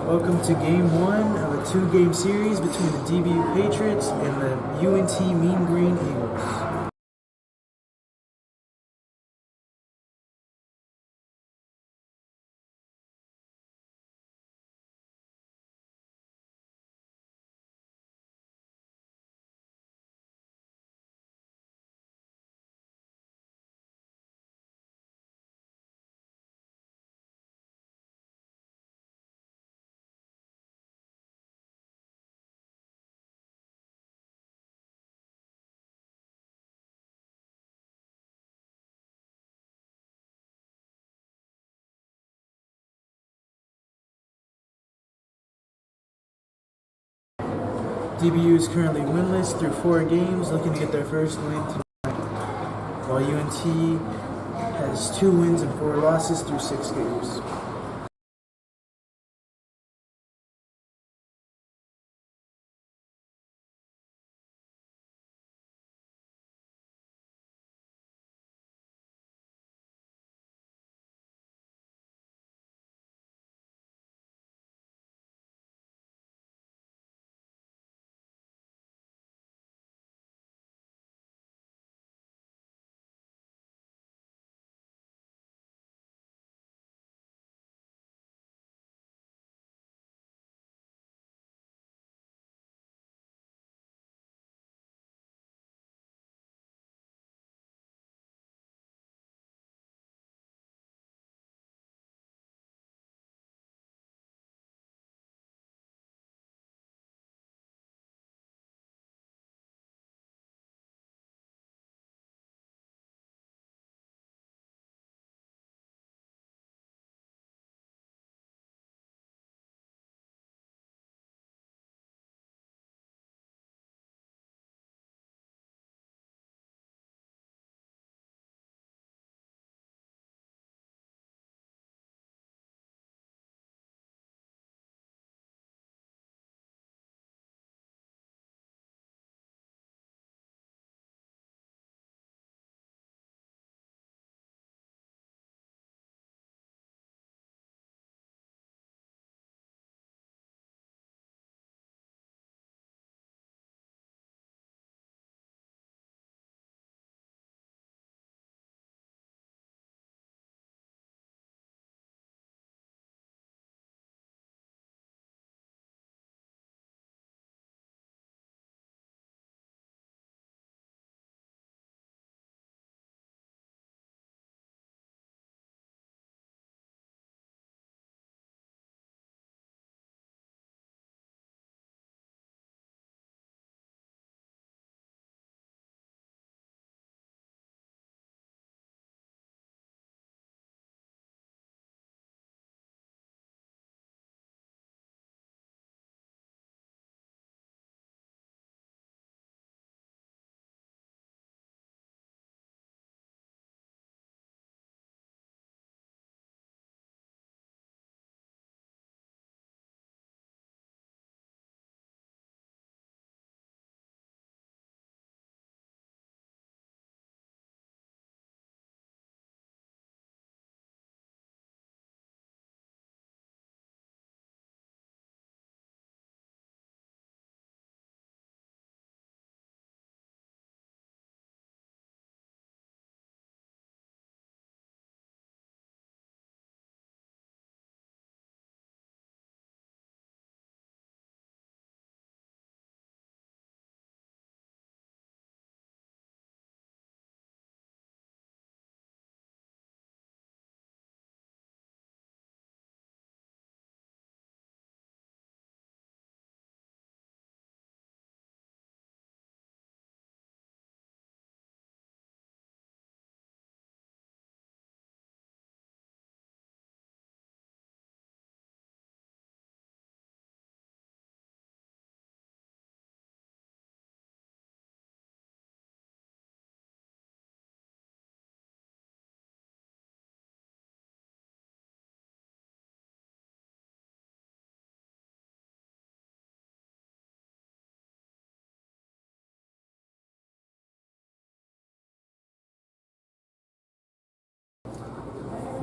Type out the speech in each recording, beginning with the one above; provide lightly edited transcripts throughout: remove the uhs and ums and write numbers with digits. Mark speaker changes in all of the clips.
Speaker 1: Welcome to game one of a two-game series between the DBU Patriots and the UNT Mean Green Eagles. DBU is currently winless through 4 games, looking to get their first win tonight, while UNT has 2 wins and 4 losses through 6 games.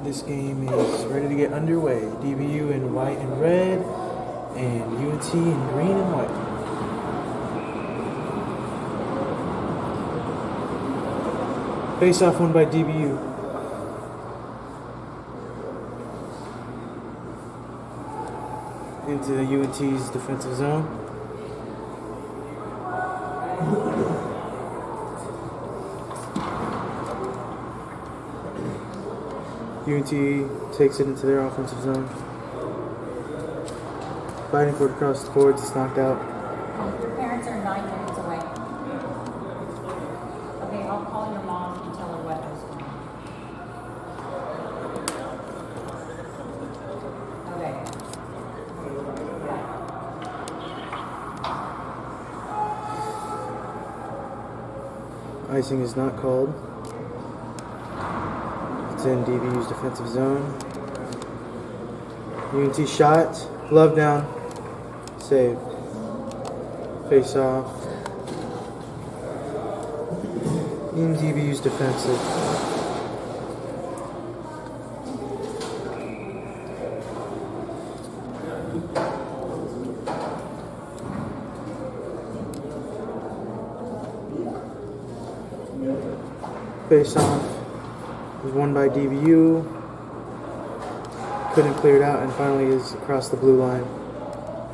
Speaker 1: This game is ready to get underway. DBU in white and red, And UNT in green and white. Face off won by DBU. Into the UNT's defensive zone. UNT takes it into their offensive zone. Fighting for it across the boards, it's knocked out.
Speaker 2: Your parents are 9 minutes away. Okay, I'll call your mom and tell her what was going on. Okay.
Speaker 1: Icing is not called. It's in DBU's defensive zone. UNT shot, glove down, save. Face off. In DBU's defensive. Face off was won by DBU. Couldn't clear it out and finally is across the blue line.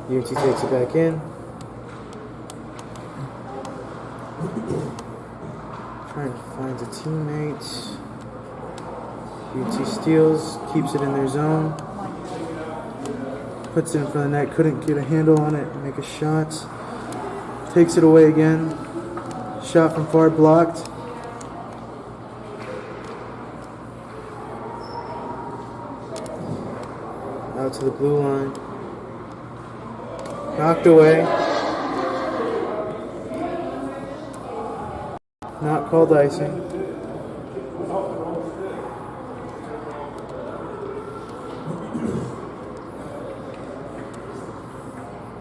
Speaker 1: UNT takes it back in. Trying to find a teammate. UNT steals, keeps it in their zone. Puts it in front of the net, couldn't get a handle on it, make a shot. Takes it away again. Shot from far, blocked. Out to the blue line. Knocked away. Not called icing.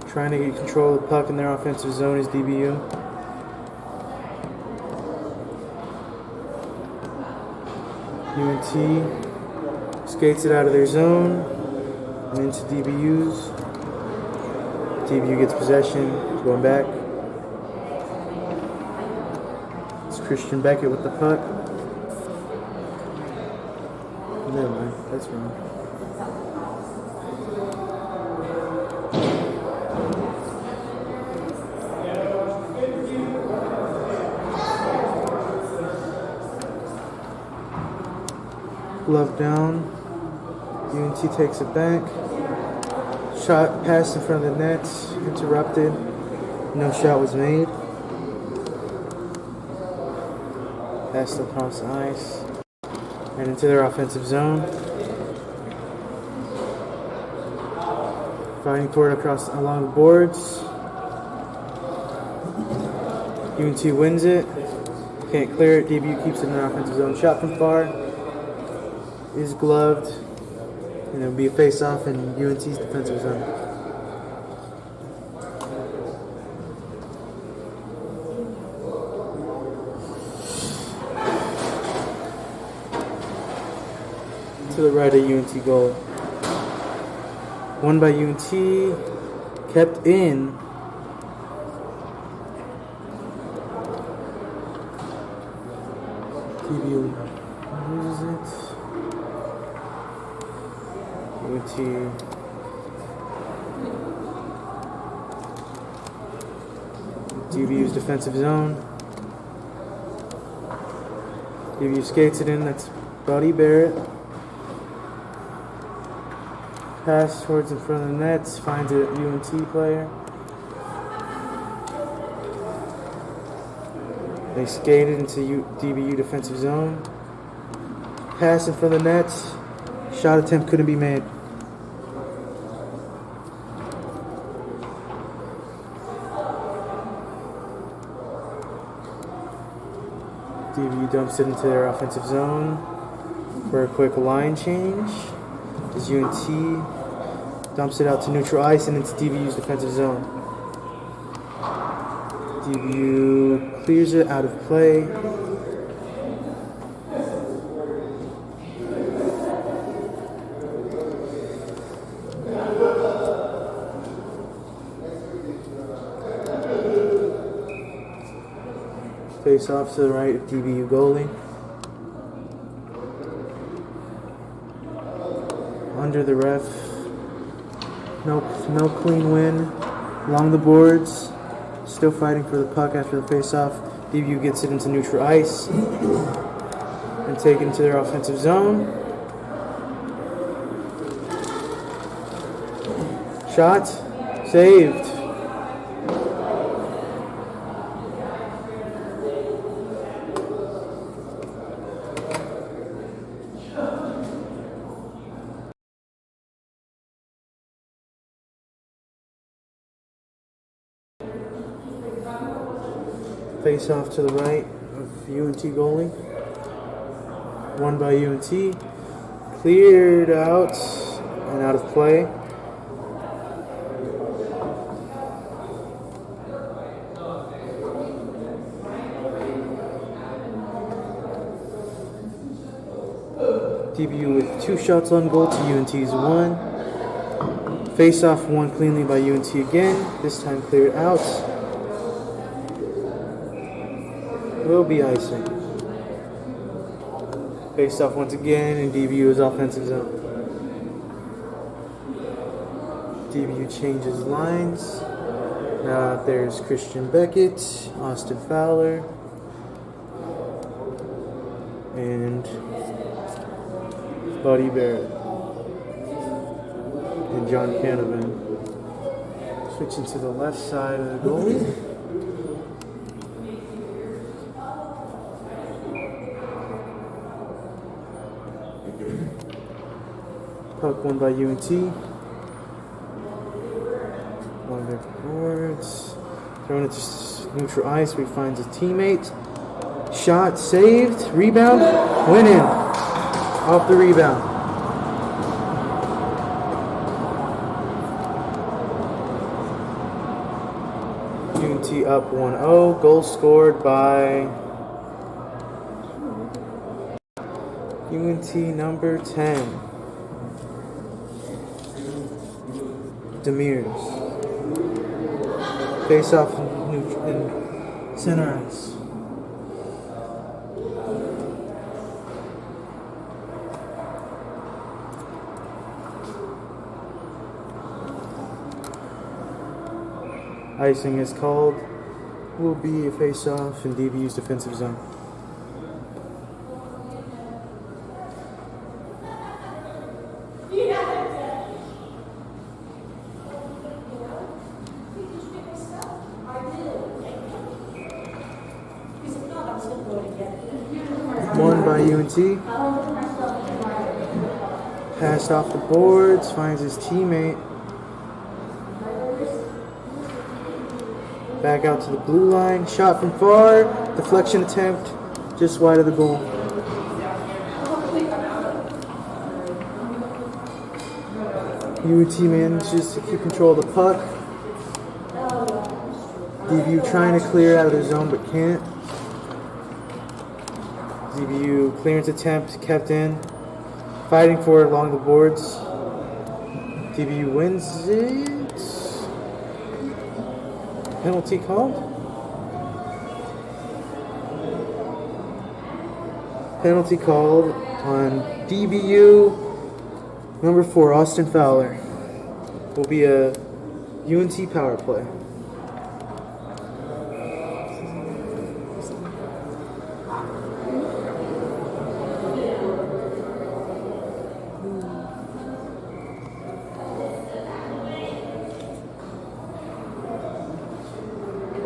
Speaker 1: Trying to get control of the puck in their offensive zone is DBU. UNT skates it out of their zone and into DBU's. DBU gets possession, going back. It's Christian Beckett with the puck. Never mind, that's wrong. Glove down. UNT takes it back. Shot passed in front of the net. Interrupted. No shot was made. Passed across the ice. And into their offensive zone. Fighting for it along the boards. UNT wins it. Can't clear it. DBU keeps it in their offensive zone. Shot from far. Is gloved, and it'll be a face-off in UNT's defensive zone. To the right of UNT goal. Won by UNT, kept in. DBU loses it. UNT DBU's defensive zone. DBU skates it in. That's Buddy Barrett. Pass towards in front of the nets. Finds a UNT player. They skated into DBU defensive zone. Pass in front of the nets. Shot attempt couldn't be made. DBU dumps it into their offensive zone for a quick line change. As UNT dumps it out to neutral ice and into DBU's defensive zone. DBU clears it out of play. Face off to the right of DBU goalie. Under the ref. No clean win. Along the boards. Still fighting for the puck after the face-off. DBU gets it into neutral ice. And taken into their offensive zone. Shot. Saved. Face off to the right of UNT goalie. Won by UNT. Cleared out and out of play. DBU with 2 shots on goal to UNT's 1. Face off won cleanly by UNT again. This time cleared out. Will be icing. Face off once again in DBU's offensive zone. DBU changes lines. Now there's Christian Beckett, Austin Fowler, and Buddy Barrett, and John Canavan. Switching to the left side of the goalie. Puck won by UNT. One of their boards. Thrown into neutral ice where he finds a teammate. Shot saved. Rebound. Went in. Off the rebound. UNT up 1-0. Goal scored by UNT number 10. Demirs. Face off in center ice. Icing is called. Will be a face off in DBU's defensive zone. Won by UNT. Passed off the boards, finds his teammate. Back out to the blue line. Shot from far. Deflection attempt. Just wide of the goal. UNT manages to keep control of the puck. DBU trying to clear out of the zone but can't. DBU clearance attempt kept in. Fighting for it along the boards. DBU wins it. Penalty called. Penalty called on DBU number 4, Austin Fowler. Will be a UNT power play.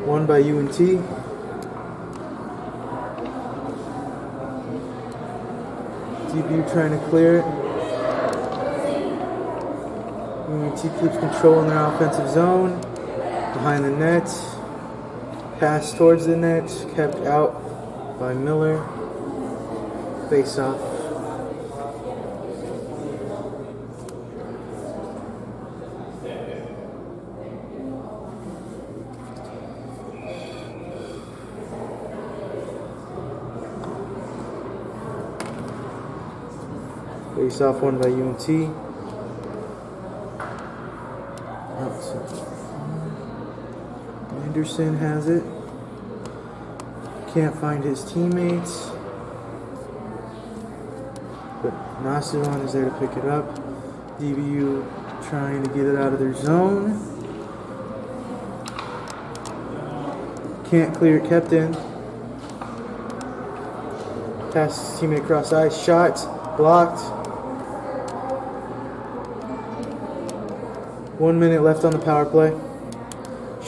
Speaker 1: Won by UNT. DBU trying to clear it. UNT keeps control in their offensive zone. Behind the net. Pass towards the net. Kept out by Miller. Face off. Face off won by UNT. Anderson has it. Can't find his teammates. But Nasiron is there to pick it up. DBU trying to get it out of their zone. Can't clear it, kept in. Pass his teammate across ice. Shot blocked. 1 minute left on the power play.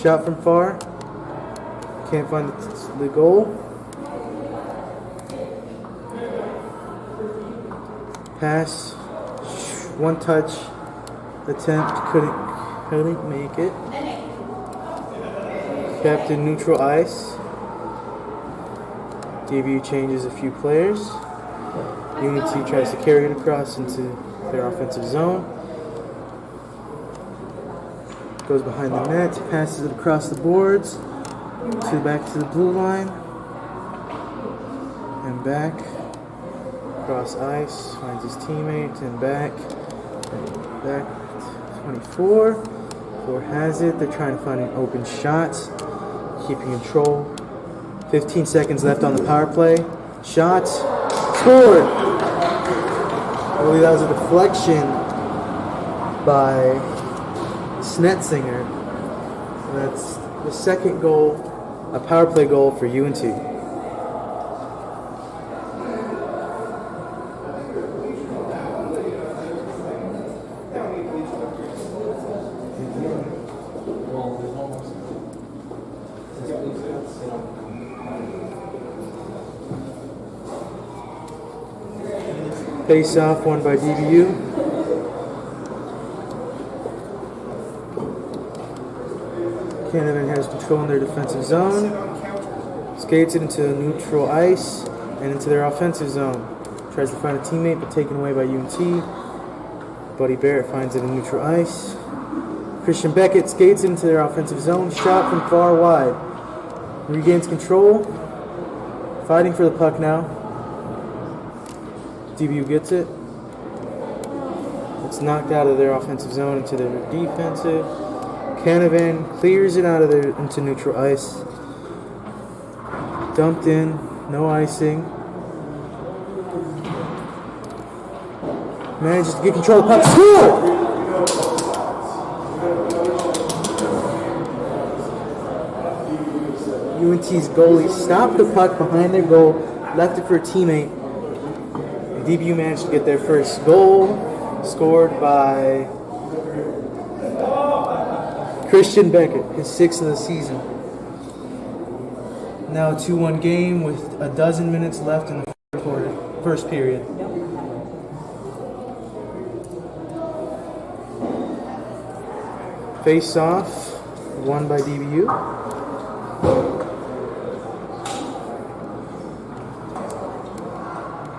Speaker 1: Shot from far. Can't find the goal. Pass. One touch attempt. Couldn't make it. Kept in neutral ice. DBU changes a few players. UNT tries to carry it across into their offensive zone. Goes behind the net, passes it across the boards, back to the blue line, and back, across ice, finds his teammate, and back, 24, 4 has it, they're trying to find an open shot, keeping control, 15 seconds left on the power play, shot, scored! I believe that was a deflection by Snetzinger. That's the second goal, a power play goal for UNT. Face off won by DBU. Canavan has control in their defensive zone. Skates it into neutral ice and into their offensive zone. Tries to find a teammate but taken away by UNT. Buddy Barrett finds it in neutral ice. Christian Beckett skates it into their offensive zone. Shot from far wide. Regains control. Fighting for the puck now. DBU gets it. It's knocked out of their offensive zone into their defensive. Canavan clears it out of there into neutral ice. Dumped in, no icing. Manages to get control of the puck. Score! UNT's goalie stopped the puck behind their goal, left it for a teammate. DBU managed to get their first goal, scored by Christian Beckett, his 6th of the season. Now a 2-1 game with a dozen minutes left in the first period. Face off, won by DBU.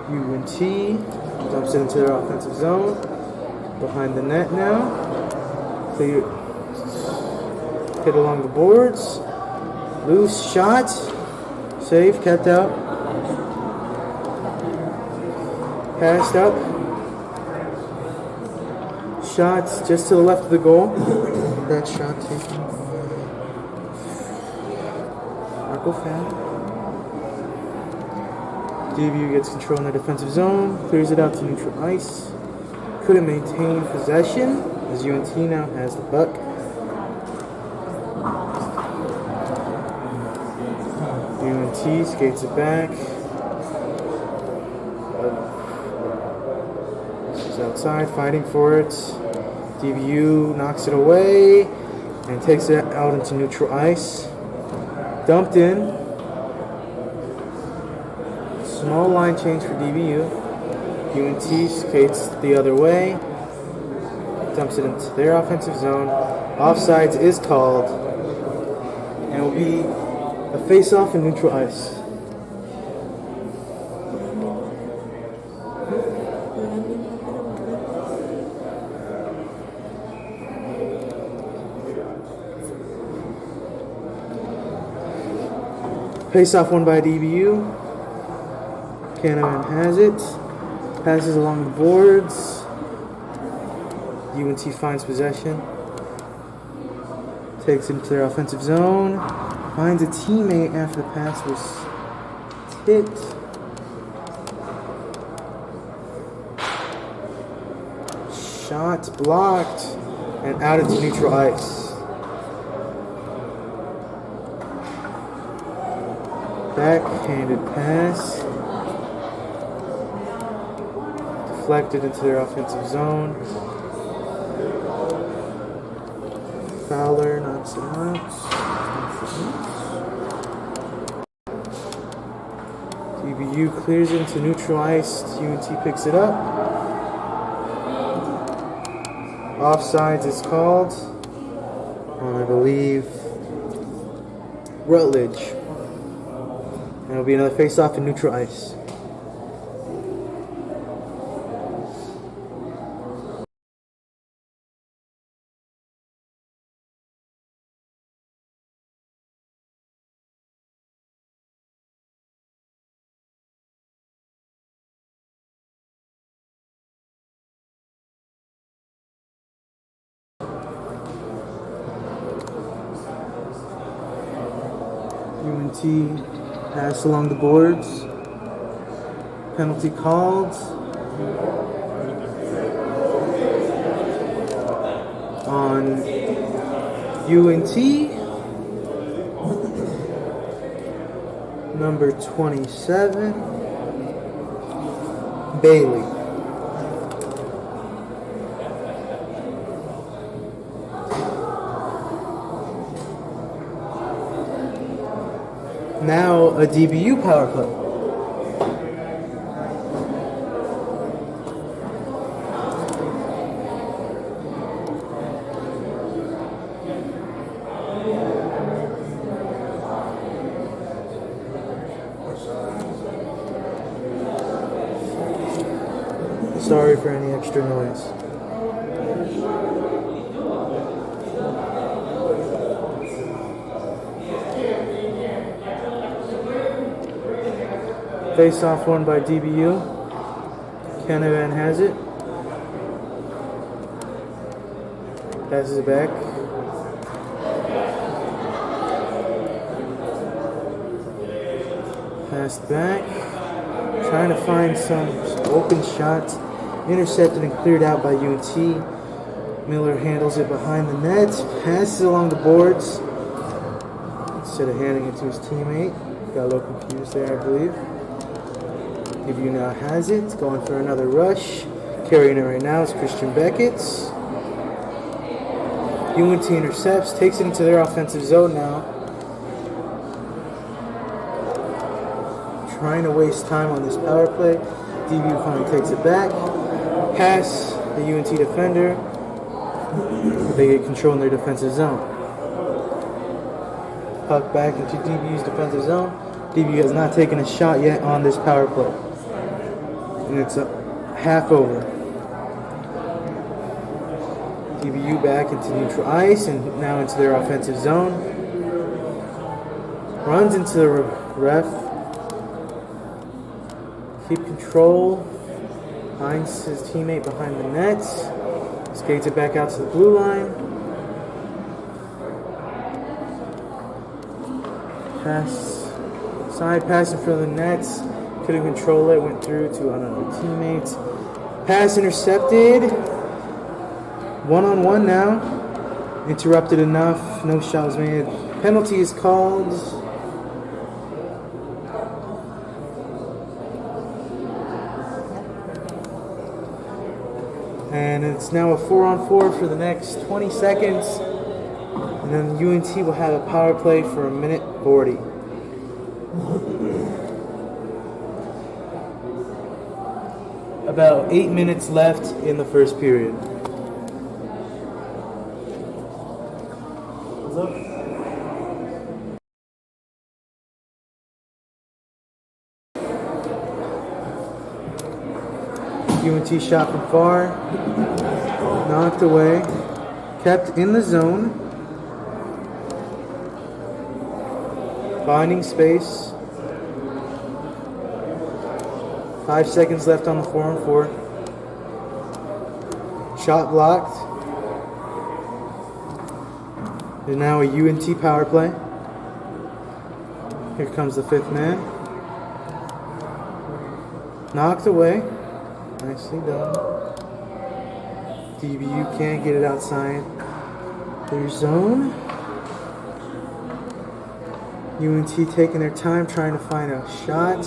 Speaker 1: UNT dumps it into their offensive zone. Behind the net now. Clear. Hit along the boards. Loose shot. Save, kept out. Passed up. Shots just to the left of the goal. That shot taken. Marco foul. DBU gets control in the defensive zone, clears it out to neutral ice. Couldn't maintain possession as UNT now has the puck. UNT skates it back. This is outside, fighting for it. DBU knocks it away and takes it out into neutral ice. Dumped in. Small line change for DBU. UNT skates the other way. Dumps it into their offensive zone. Offsides is called. And it will be a face-off in neutral ice. Face-off won by DBU. Canavan has it. Passes along the boards. UNT finds possession. Takes it into their offensive zone. Finds a teammate after the pass was hit. Shot blocked and out into neutral ice. Backhanded pass. Deflected into their offensive zone. Fowler knocks it out. DBU clears it into neutral ice. UNT picks it up. Offsides is called on, I believe, Rutledge. And it'll be another face-off in neutral ice. UNT pass along the boards. Penalty called on UNT. Number 27, Bailey. Now a DBU power play. Sorry for any extra noise. Face off won by DBU. Canavan has it. Passes it back. Passed back. Trying to find some open shots. Intercepted and cleared out by UNT. Miller handles it behind the net. Passes along the boards. Instead of handing it to his teammate. Got a little confused there, I believe. DBU now has it. Going for another rush. Carrying it right now is Christian Beckett. UNT intercepts. Takes it into their offensive zone now. Trying to waste time on this power play. DBU finally takes it back. Pass the UNT defender. They get control in their defensive zone. Puck back into DBU's defensive zone. DBU has not taken a shot yet on this power play. And it's a half over. DBU back into neutral ice and now into their offensive zone. Runs into the ref. Keep control. Finds his teammate behind the net. Skates it back out to the blue line. Pass. Side pass in front of the nets. Couldn't control it. Went through to another teammate. Pass intercepted. One-on-one now. Interrupted enough. No shot was made. Penalty is called. And it's now a 4-on-4 for the next 20 seconds. And then UNT will have a power play for a minute 40. About 8 minutes left in the first period. UNT shot from far, knocked away, kept in the zone, finding space. 5 seconds left on the 4-on-4. Shot blocked. There's now a UNT power play. Here comes the fifth man. Knocked away. Nicely done. DBU can't get it outside their zone. UNT taking their time trying to find a shot.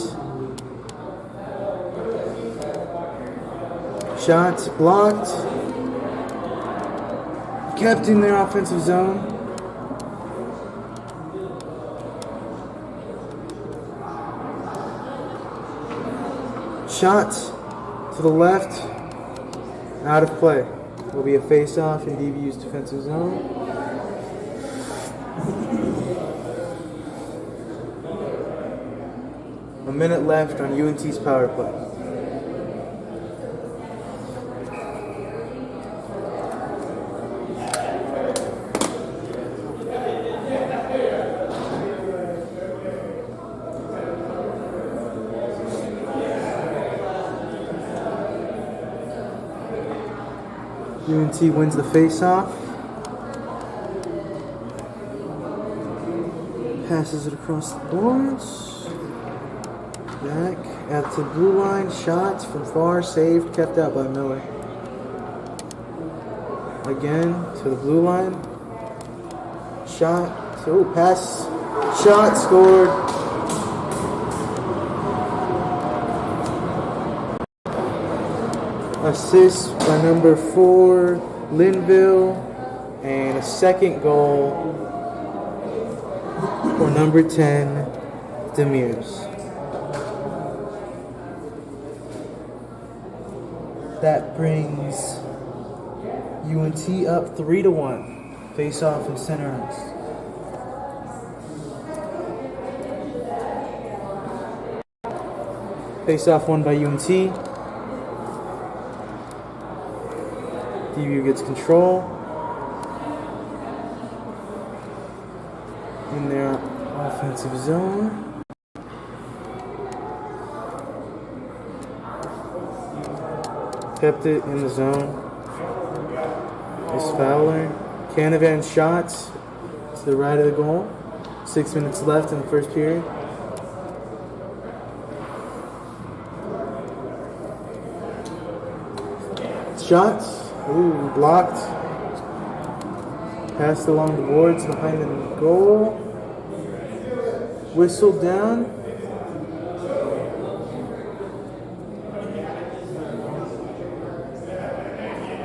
Speaker 1: Shots blocked. Kept in their offensive zone. Shot to the left. Out of play. Will be a face-off in DBU's defensive zone. A minute left on UNT's power play. UNT wins the face-off. Passes it across the boards. Back out to the blue line. Shots from far. Saved. Kept out by Miller. Again to the blue line. Shot. So pass. Shot. Scored. Assist by number 4, Linville, and a second goal for number 10, Demers. That brings UNT up 3-1. Face off in center ice. Face off won by UNT. DBU gets control in their offensive zone. Kept it in the zone. Is Fowler. Canavan shots to the right of the goal. 6 minutes left in the first period. Shots. Ooh, blocked. Passed along the boards behind the goal. Whistled down.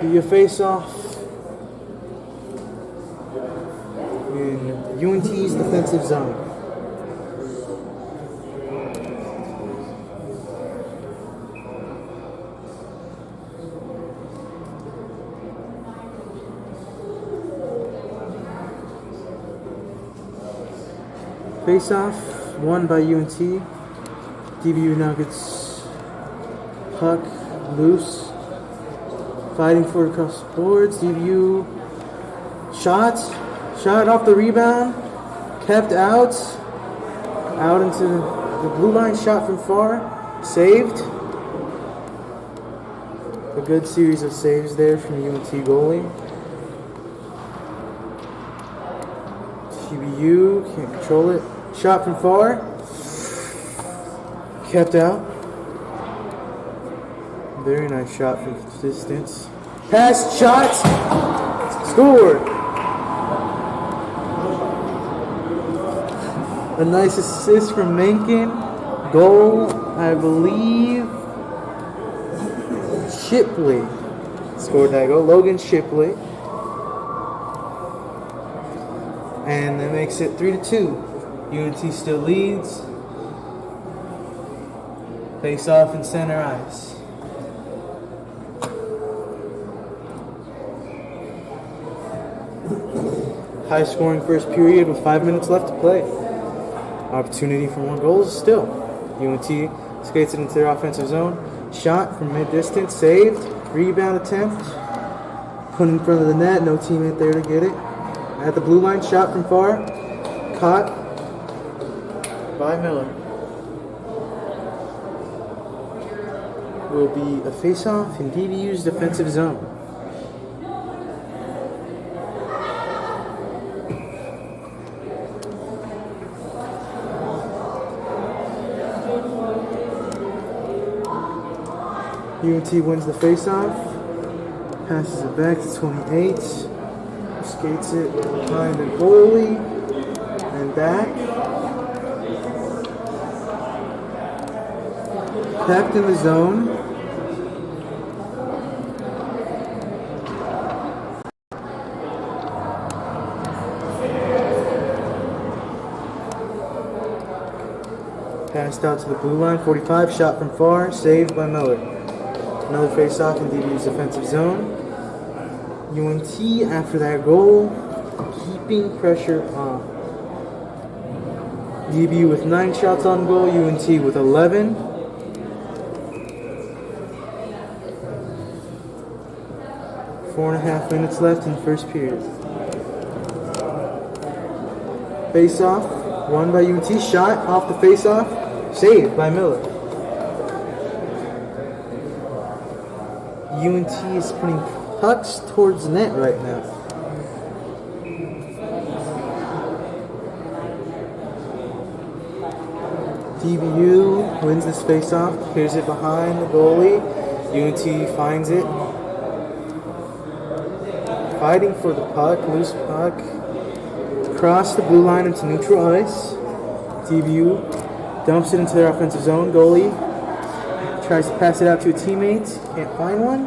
Speaker 1: Be a face-off in UNT's defensive zone. Face-off won by UNT. DBU now gets puck loose. Fighting for it across the boards. DBU shot off the rebound. Kept out. Out into the blue line. Shot from far. Saved. A good series of saves there from UNT goalie. DBU can't control it. Shot from far. Kept out. Very nice shot from distance. Pass, shot, scored. A nice assist from Mencken. Goal, I believe, Shipley scored that goal. Logan Shipley. And that makes it 3-2. UNT still leads. Face off in center ice. High scoring first period with 5 minutes left to play. Opportunity for more goals still. UNT skates it into their offensive zone. Shot from mid distance. Saved. Rebound attempt. Put in front of the net. No teammate there to get it. At the blue line. Shot from far. Caught by Miller. Will be a face-off in DBU's defensive zone. UNT wins the face-off. Passes it back to 28. Skates it behind the goalie and back. Kept in the zone. Passed out to the blue line, 45, shot from far, saved by Miller. Another face-off in DBU's defensive zone. UNT, after that goal, keeping pressure on. DBU with 9 shots on goal, UNT with 11. Four and a half minutes left in the first period. Face-off, won by UNT, shot off the face-off. Saved by Miller. UNT is putting pucks towards net right now. DBU wins this face-off, clears it behind the goalie. UNT finds it. Fighting for the puck, loose puck. Across the blue line into neutral ice. DBU dumps it into their offensive zone. Goalie tries to pass it out to a teammate. Can't find one.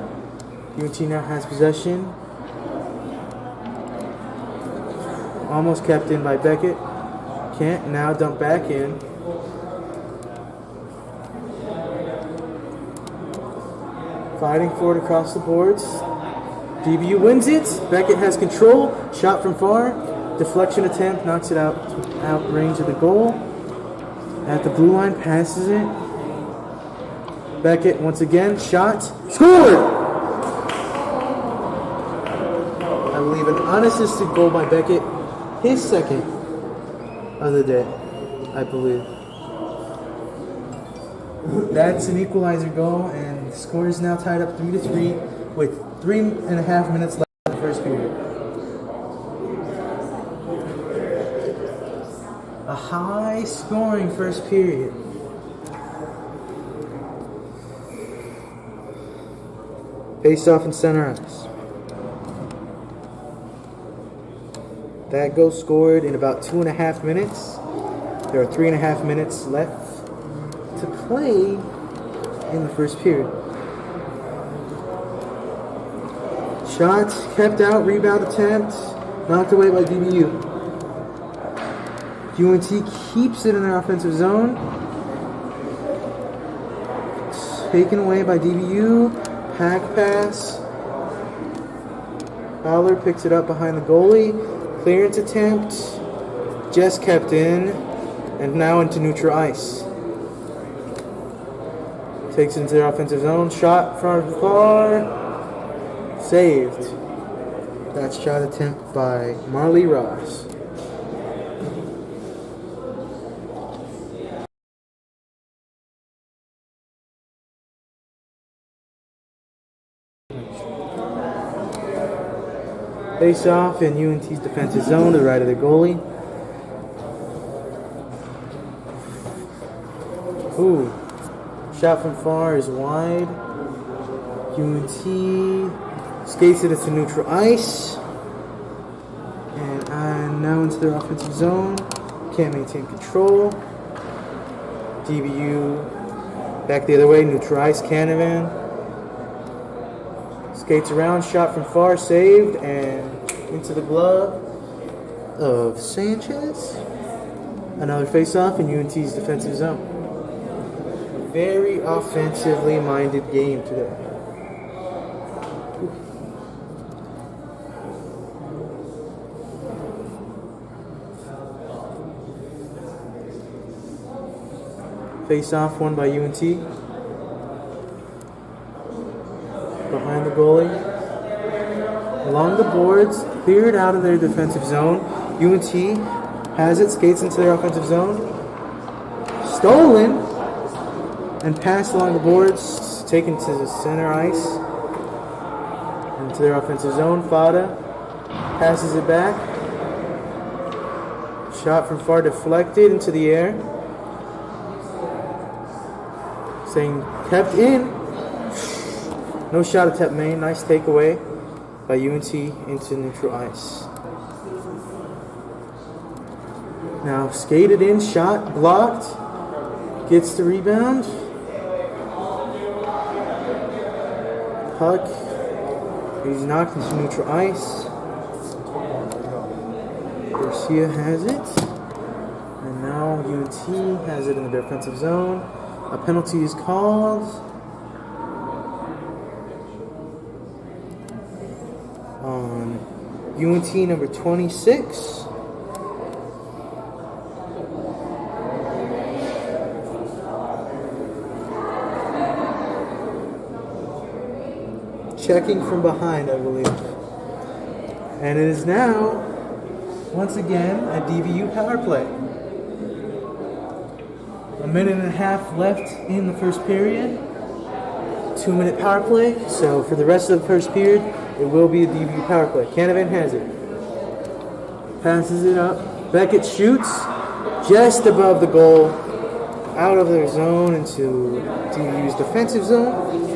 Speaker 1: UNT now has possession. Almost kept in by Beckett. Can't. Now dump back in. Fighting for it across the boards. DBU wins it. Beckett has control. Shot from far. Deflection attempt. Knocks it out range of the goal. At the blue line, passes it. Beckett once again, shot, scored! I believe an unassisted goal by Beckett, his second of the day, I believe. That's an equalizer goal, and the score is now tied up 3-3 with 3.5 minutes left in the first period. A high-scoring first period. Face-off in center ice. That goal scored in about 2.5 minutes. There are 3.5 minutes left to play in the first period. Shot kept out, rebound attempt, knocked away by DBU. UNT keeps it in their offensive zone. Taken away by DBU. Hack pass. Fowler picks it up behind the goalie. Clearance attempt. Just kept in. And now into neutral ice. Takes it into their offensive zone. Shot from far. Saved. That shot attempt by Marley Ross. Face off in UNT's defensive zone to the right of the goalie. Ooh. Shot from far is wide. UNT skates it into neutral ice. And now into their offensive zone. Can't maintain control. DBU back the other way. Neutral ice. Canavan skates around. Shot from far. Saved. And into the glove of Sanchez. Another face-off in UNT's defensive zone. Very offensively minded game today. Face-off won by UNT. Behind the goalie. Along the boards, cleared out of their defensive zone. UNT has it, skates into their offensive zone. Stolen and passed along the boards, taken to the center ice. Into their offensive zone. Fada passes it back. Shot from far, deflected into the air. Saying kept in. No shot attempt made. Nice takeaway by UNT into neutral ice. Now skated in, shot, blocked. Gets the rebound. Puck. He's knocked into neutral ice. Garcia has it. And now UNT has it in the defensive zone. A penalty is called on UNT number 26. Checking from behind, I believe. And it is now, once again, a DBU power play. A minute and a half left in the first period. 2-minute power play. So for the rest of the first period, it will be a DBU power play. Canavan has it. Passes it up. Beckett shoots just above the goal. Out of their zone into DBU's defensive zone.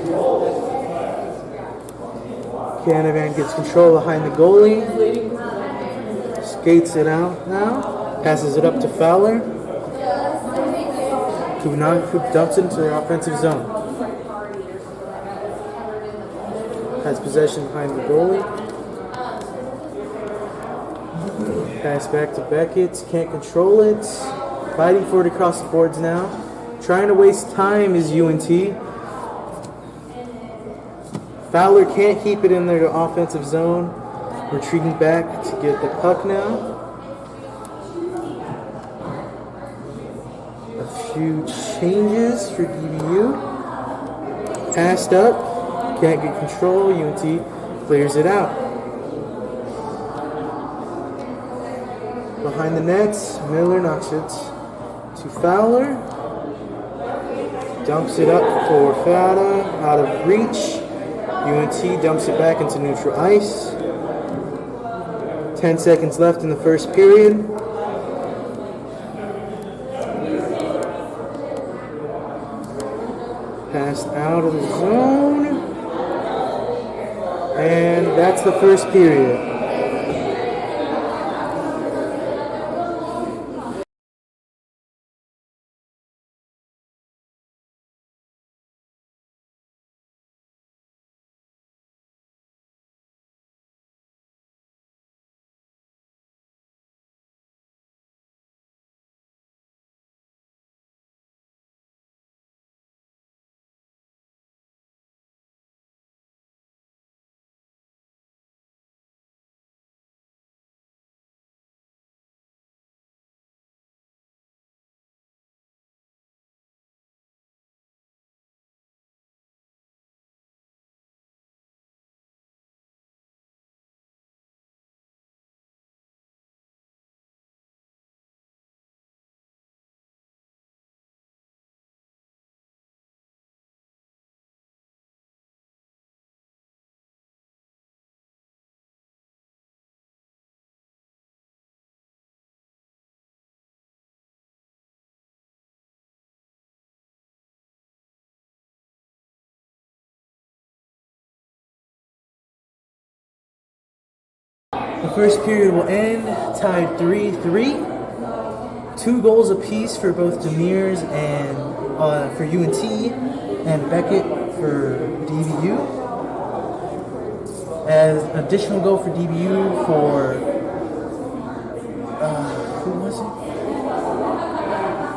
Speaker 1: Canavan gets control behind the goalie. Skates it out now. Passes it up to Fowler. Who dumps it into their offensive zone. Has possession behind the goalie. Pass back to Beckett. Can't control it. Fighting for it across the boards now. Trying to waste time is UNT. Fowler can't keep it in their offensive zone. Retreating back to get the puck now. A few changes for DBU. Passed up. Can't get control. UNT clears it out. Behind the nets, Miller knocks it to Fowler. Dumps it up for Fada. Out of reach. UNT dumps it back into neutral ice. 10 seconds left in the first period. Passed out of the zone. And that's the first period. The first period will end tied 3-3. 2 goals apiece for both Demirs and for UNT and Beckett for DBU. As additional goal for DBU for who was it?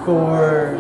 Speaker 1: For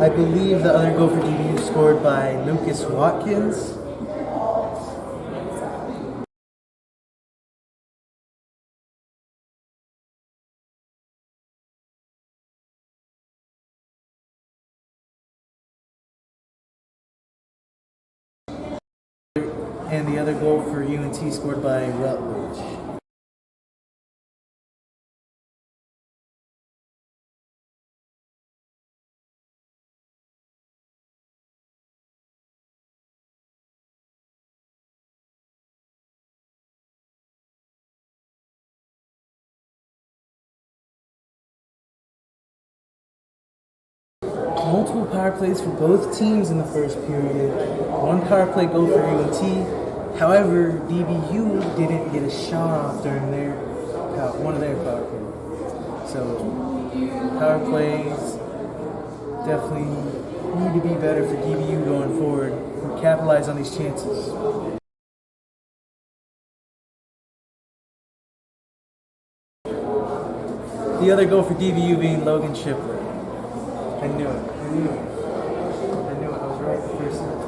Speaker 1: I believe the other goal for DBU scored by Lucas Watkins. And the other goal for UNT scored by Rutledge. Multiple power plays for both teams in the first period. One power play goal for UNT. However, DBU didn't get a shot off during one of their power plays. So, power plays definitely need to be better for DBU going forward and capitalize on these chances. The other goal for DBU being Logan Shipley. I knew it. I knew it. I knew it. I was right the first time.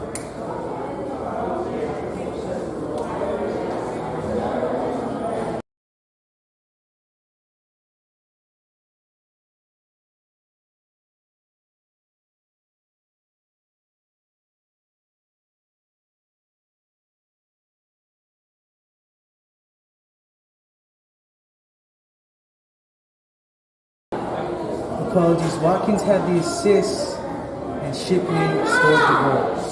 Speaker 1: Apologies. Watkins had the assist and Shipley scored the goal.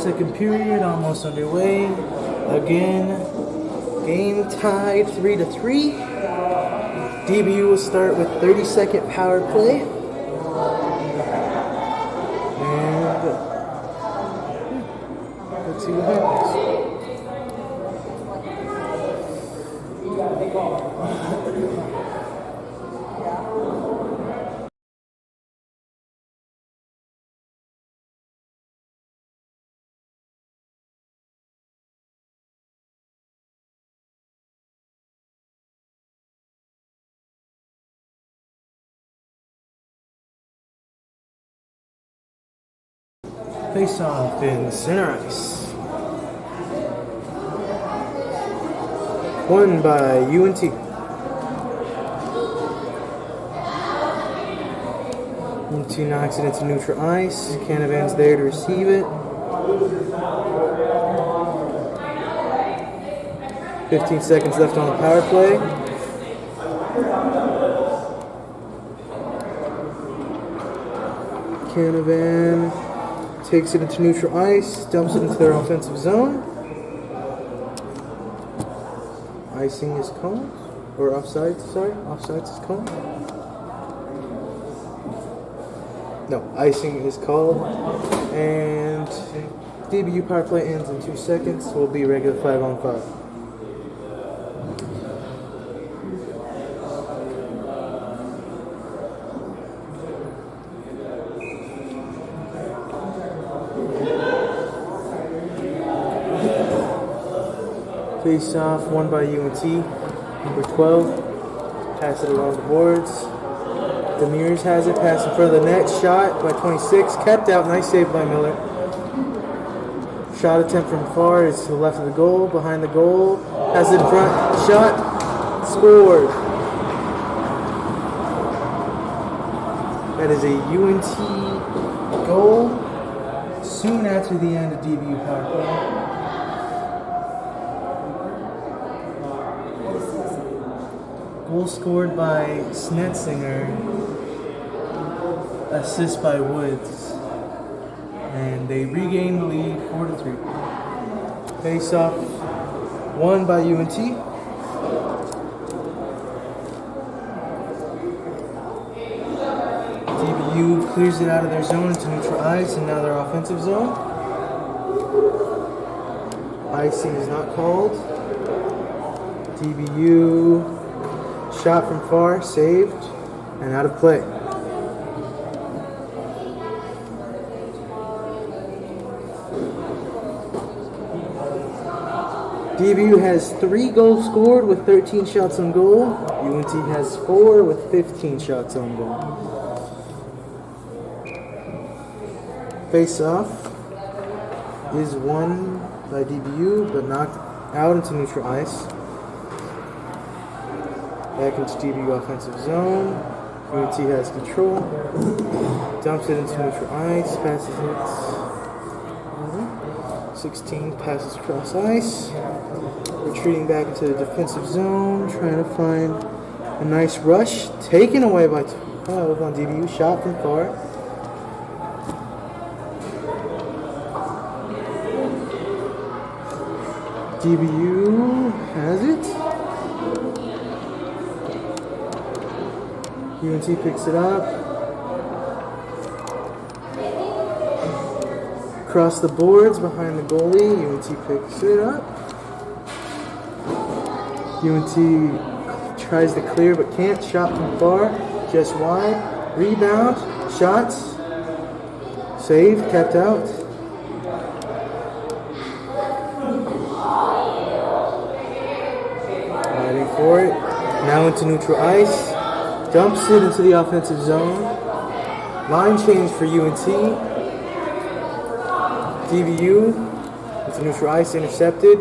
Speaker 1: Second period almost underway. Again, game tied 3-3. DBU will start with 30-second power play. And let's see what happens. Face off in center ice. Won by UNT. UNT knocks it into neutral ice. Canavan's there to receive it. 15 seconds left on the power play. Canavan takes it into neutral ice, dumps it into their offensive zone. Icing is called, or offsides, sorry, offsides is called. No, icing is called, and DBU power play ends in 2 seconds. Will be regular 5-on-5. Face off, won by UNT. Number 12. Pass it along the boards. Demers has it. Pass in front of the net. Shot by 26. Kept out. Nice save by Miller. Shot attempt from far is to the left of the goal. Behind the goal. Pass it in front. Shot. Scored. That is a UNT goal soon after the end of DBU power play. Goal scored by Snetzinger, assist by Woods, and they regain the lead 4-3. Face off, won by UNT. DBU clears it out of their zone into neutral ice, and now their offensive zone. Icing is not called. DBU shot from far, saved, and out of play. DBU has 3 goals scored with 13 shots on goal. UNT has 4 with 15 shots on goal. Face off is won by DBU, but knocked out into neutral ice. Back into DBU offensive zone. UNT has control. Dumps it into neutral ice. Passes it. 16 passes across ice. Retreating back into the defensive zone. Trying to find a nice rush. Taken away by 12 on DBU. Shot from far. DBU has it. UNT picks it up. Across the boards behind the goalie. UNT picks it up. UNT tries to clear but can't. Shot from far. Just wide. Rebound. Shots. Saved. Kept out. Fighting for it. Now into neutral ice. Dumps it into the offensive zone. Line change for UNT. DBU into neutral ice, intercepted.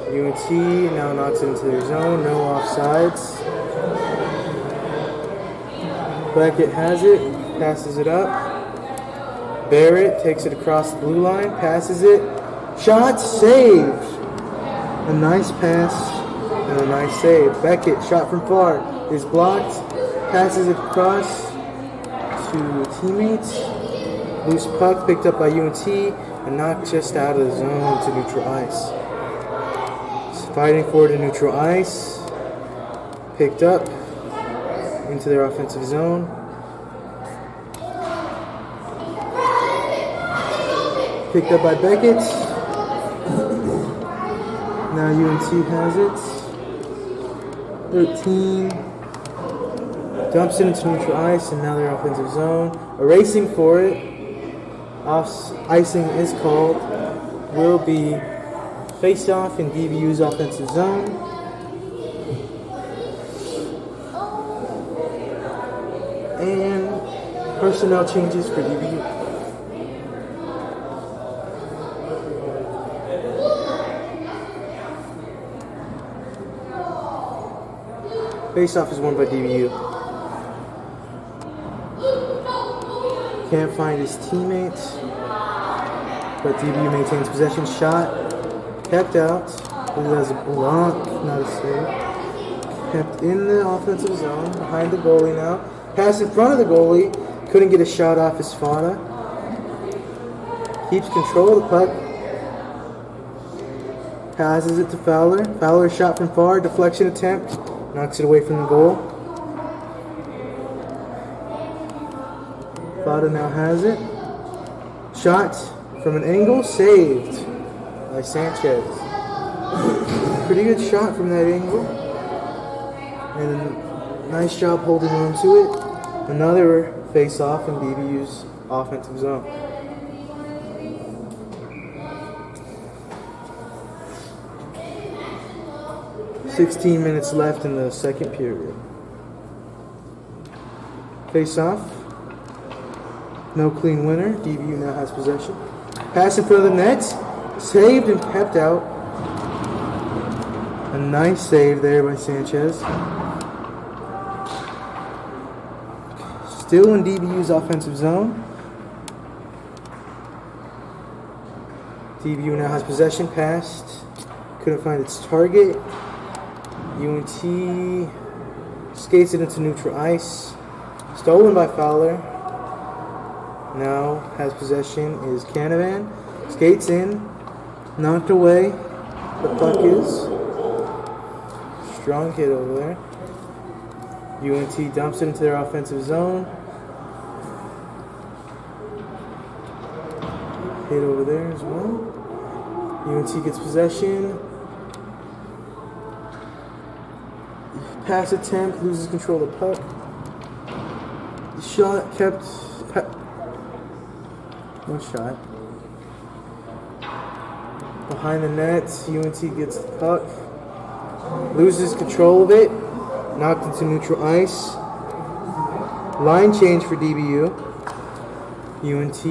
Speaker 1: UNT now knocks it into their zone. No offsides. Beckett has it. Passes it up. Barrett takes it across the blue line. Passes it. Shot saved. A nice pass and a nice save. Beckett shot from far. Is blocked, passes it across to teammates. Loose puck picked up by UNT and knocked just out of the zone to neutral ice. Fighting forward to neutral ice. Picked up into their offensive zone. Picked up by Beckett. Now UNT has it. 13. Dumps it into neutral ice, and now their offensive zone. Racing for it. Icing is called. Will be face off in DBU's offensive zone. And personnel changes for DBU. Face-off is won by DBU. Can't find his teammates, but DBU maintains possession. Shot kept out. It was a block, not a save. Kept in the offensive zone, behind the goalie now. Pass in front of the goalie. Couldn't get a shot off his Fada. Keeps control of the puck. Passes it to Fowler. Fowler shot from far. Deflection attempt. Knocks it away from the goal. Fada now has it. Shot from an angle. Saved by Sanchez. Pretty good shot from that angle. And a nice job holding on to it. Another face-off in DBU's offensive zone. $16 minutes left in the second period. Face-off. No clean winner. DBU now has possession. Pass in front of the net. Saved and kept out. A nice save there by Sanchez. Still in DBU's offensive zone. DBU now has possession. Passed. Couldn't find its target. UNT skates it into neutral ice. Stolen by Fowler. Now has possession is Canavan. Skates in. Knocked away. The puck is. Strong hit over there. UNT dumps it into their offensive zone. Hit over there as well. UNT gets possession. Pass attempt, loses control of the puck. The shot kept. No shot. Behind the net, UNT gets the puck. Loses control of it. Knocked into neutral ice. Line change for DBU. UNT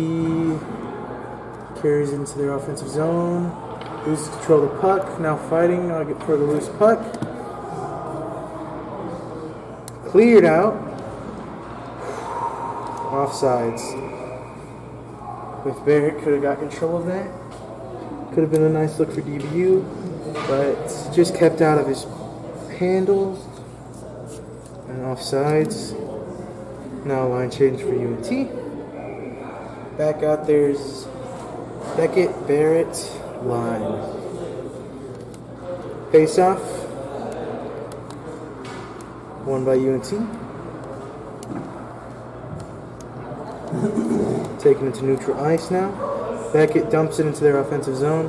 Speaker 1: carries into their offensive zone. Loses control of the puck. Now fighting for the loose puck. Cleared out. Offsides. If Barrett could have got control of that, could have been a nice look for DBU, but just kept out of his handles. And offsides. Now line change for UNT. Back out there's Beckett, Barrett, line. Face off. Won by UNT. Taken into neutral ice now. Beckett dumps it into their offensive zone.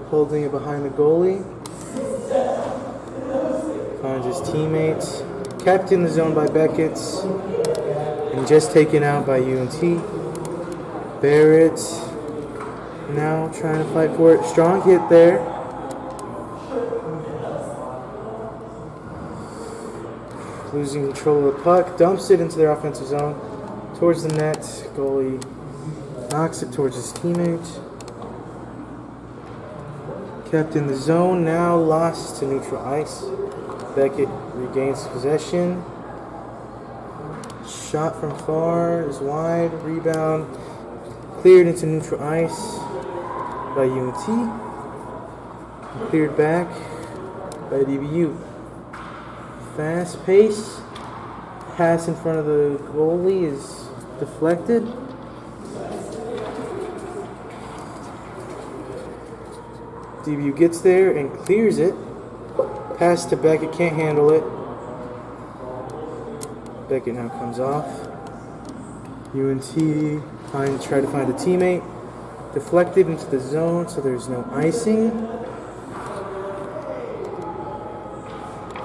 Speaker 1: Holding it behind the goalie. Finds his teammates. Kept in the zone by Beckett. And just taken out by UNT. Barrett now trying to fight for it. Strong hit there. Losing control of the puck, dumps it into their offensive zone, towards the net. Goalie knocks it towards his teammate. Kept in the zone, now lost to neutral ice. Beckett regains possession. Shot from far is wide, rebound cleared into neutral ice by UNT. Cleared back by DBU. Fast pace, pass in front of the goalie is deflected. DBU gets there and clears it. Pass to Beckett, can't handle it. Beckett now comes off. UNT try to find a teammate. Deflected into the zone, so there's no icing.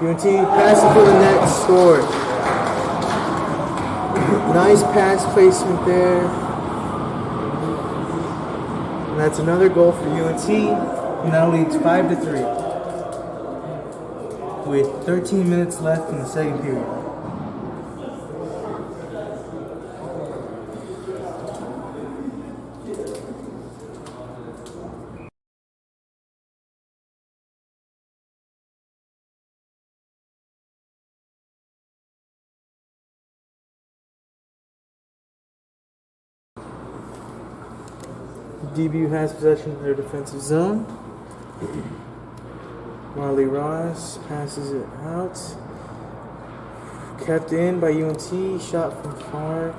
Speaker 1: UNT passing for the net, scored. Nice pass placement there. And that's another goal for UNT. And now leads 5-3. With 13 minutes left in the second period. DBU has possession of their defensive zone. Marley Ross passes it out. Kept in by UNT. Shot from far.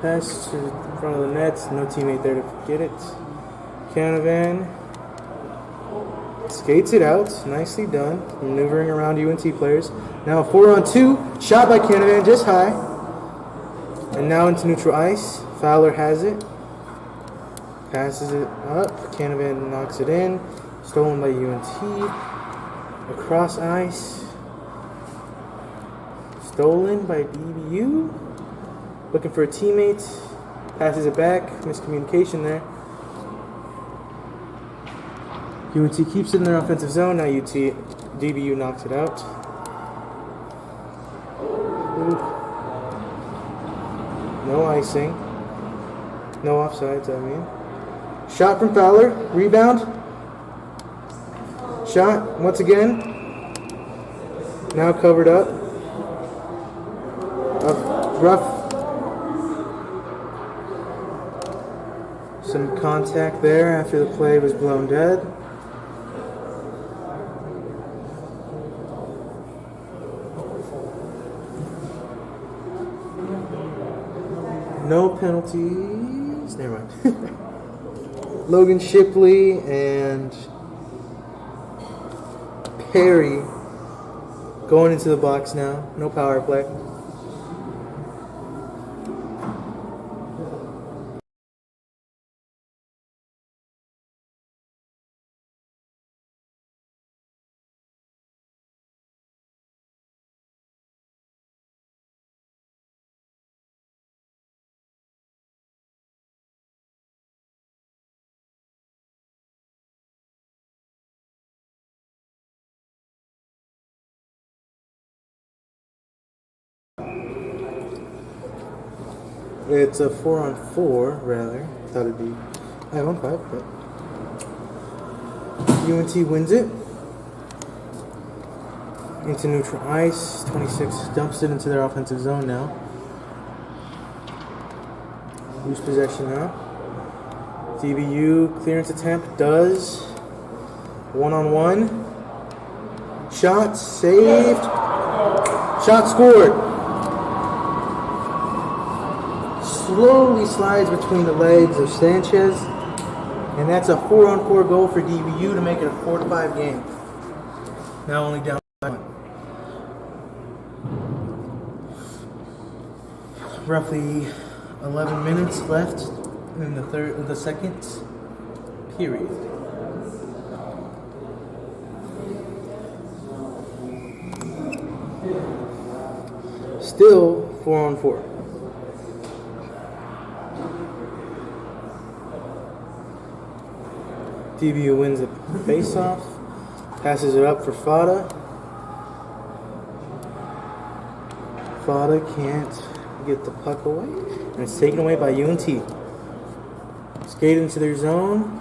Speaker 1: Pass to the front of the net. No teammate there to get it. Canavan skates it out. Nicely done. Maneuvering around UNT players. Now a 4-on-2. Shot by Canavan just high. And now into neutral ice. Fowler has it. Passes it up. Canavan knocks it in. Stolen by UNT. Across ice. Stolen by DBU. Looking for a teammate. Passes it back. Miscommunication there. UNT keeps it in their offensive zone. Now DBU knocks it out. No icing. No offsides, I mean. Shot from Fowler. Rebound. Shot once again. Now covered up. Rough. Some contact there after the play was blown dead. No penalties. Never mind. Logan Shipley and Perry going into the box now. No power play. It's a 4-on-4, rather. Thought it'd be 5-on-5, but UNT wins it. Into neutral ice. 26 dumps it into their offensive zone now. Lose possession now. DBU clearance attempt does. 1-on-1. Shot saved. Shot scored. Slowly slides between the legs of Sanchez, and that's a 4-on-4 goal for DBU to make it a 4-5 game. Now only down 1. Roughly 11 minutes left in the second period. Still 4-on-4. DBU wins the face-off, passes it up for Fada. Fada can't get the puck away, and it's taken away by UNT. Skated into their zone,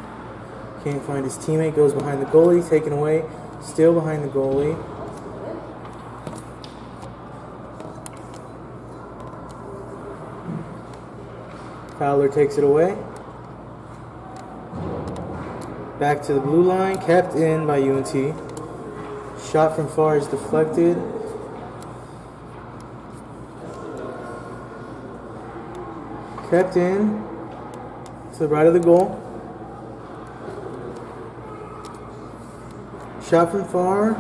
Speaker 1: can't find his teammate, goes behind the goalie, taken away, still behind the goalie. Fowler takes it away. Back to the blue line, kept in by UNT. Shot from far is deflected. Kept in to the right of the goal. Shot from far,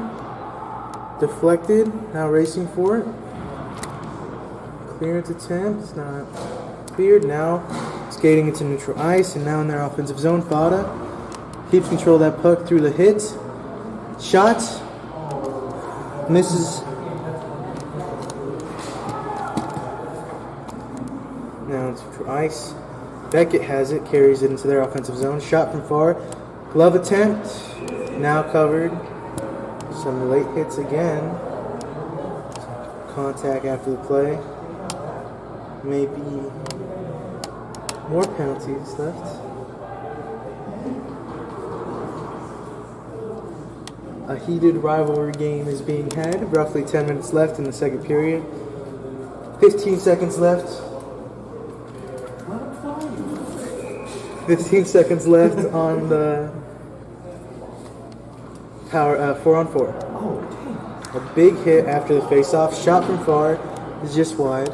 Speaker 1: deflected, now racing for it. Clearance attempt, it's not cleared. Now skating into neutral ice, and now in their offensive zone, Fada keeps control of that puck through the hit. Shot, misses. Now it's neutral ice. Beckett has it, carries it into their offensive zone. Shot from far, glove attempt, now covered. Some late hits again. Contact after the play. Maybe more penalties left. A heated rivalry game is being had. Roughly 10 minutes left in the second period. 15 seconds left. 15 seconds left on the power 4-on-4. A big hit after the face-off. Shot from far is just wide.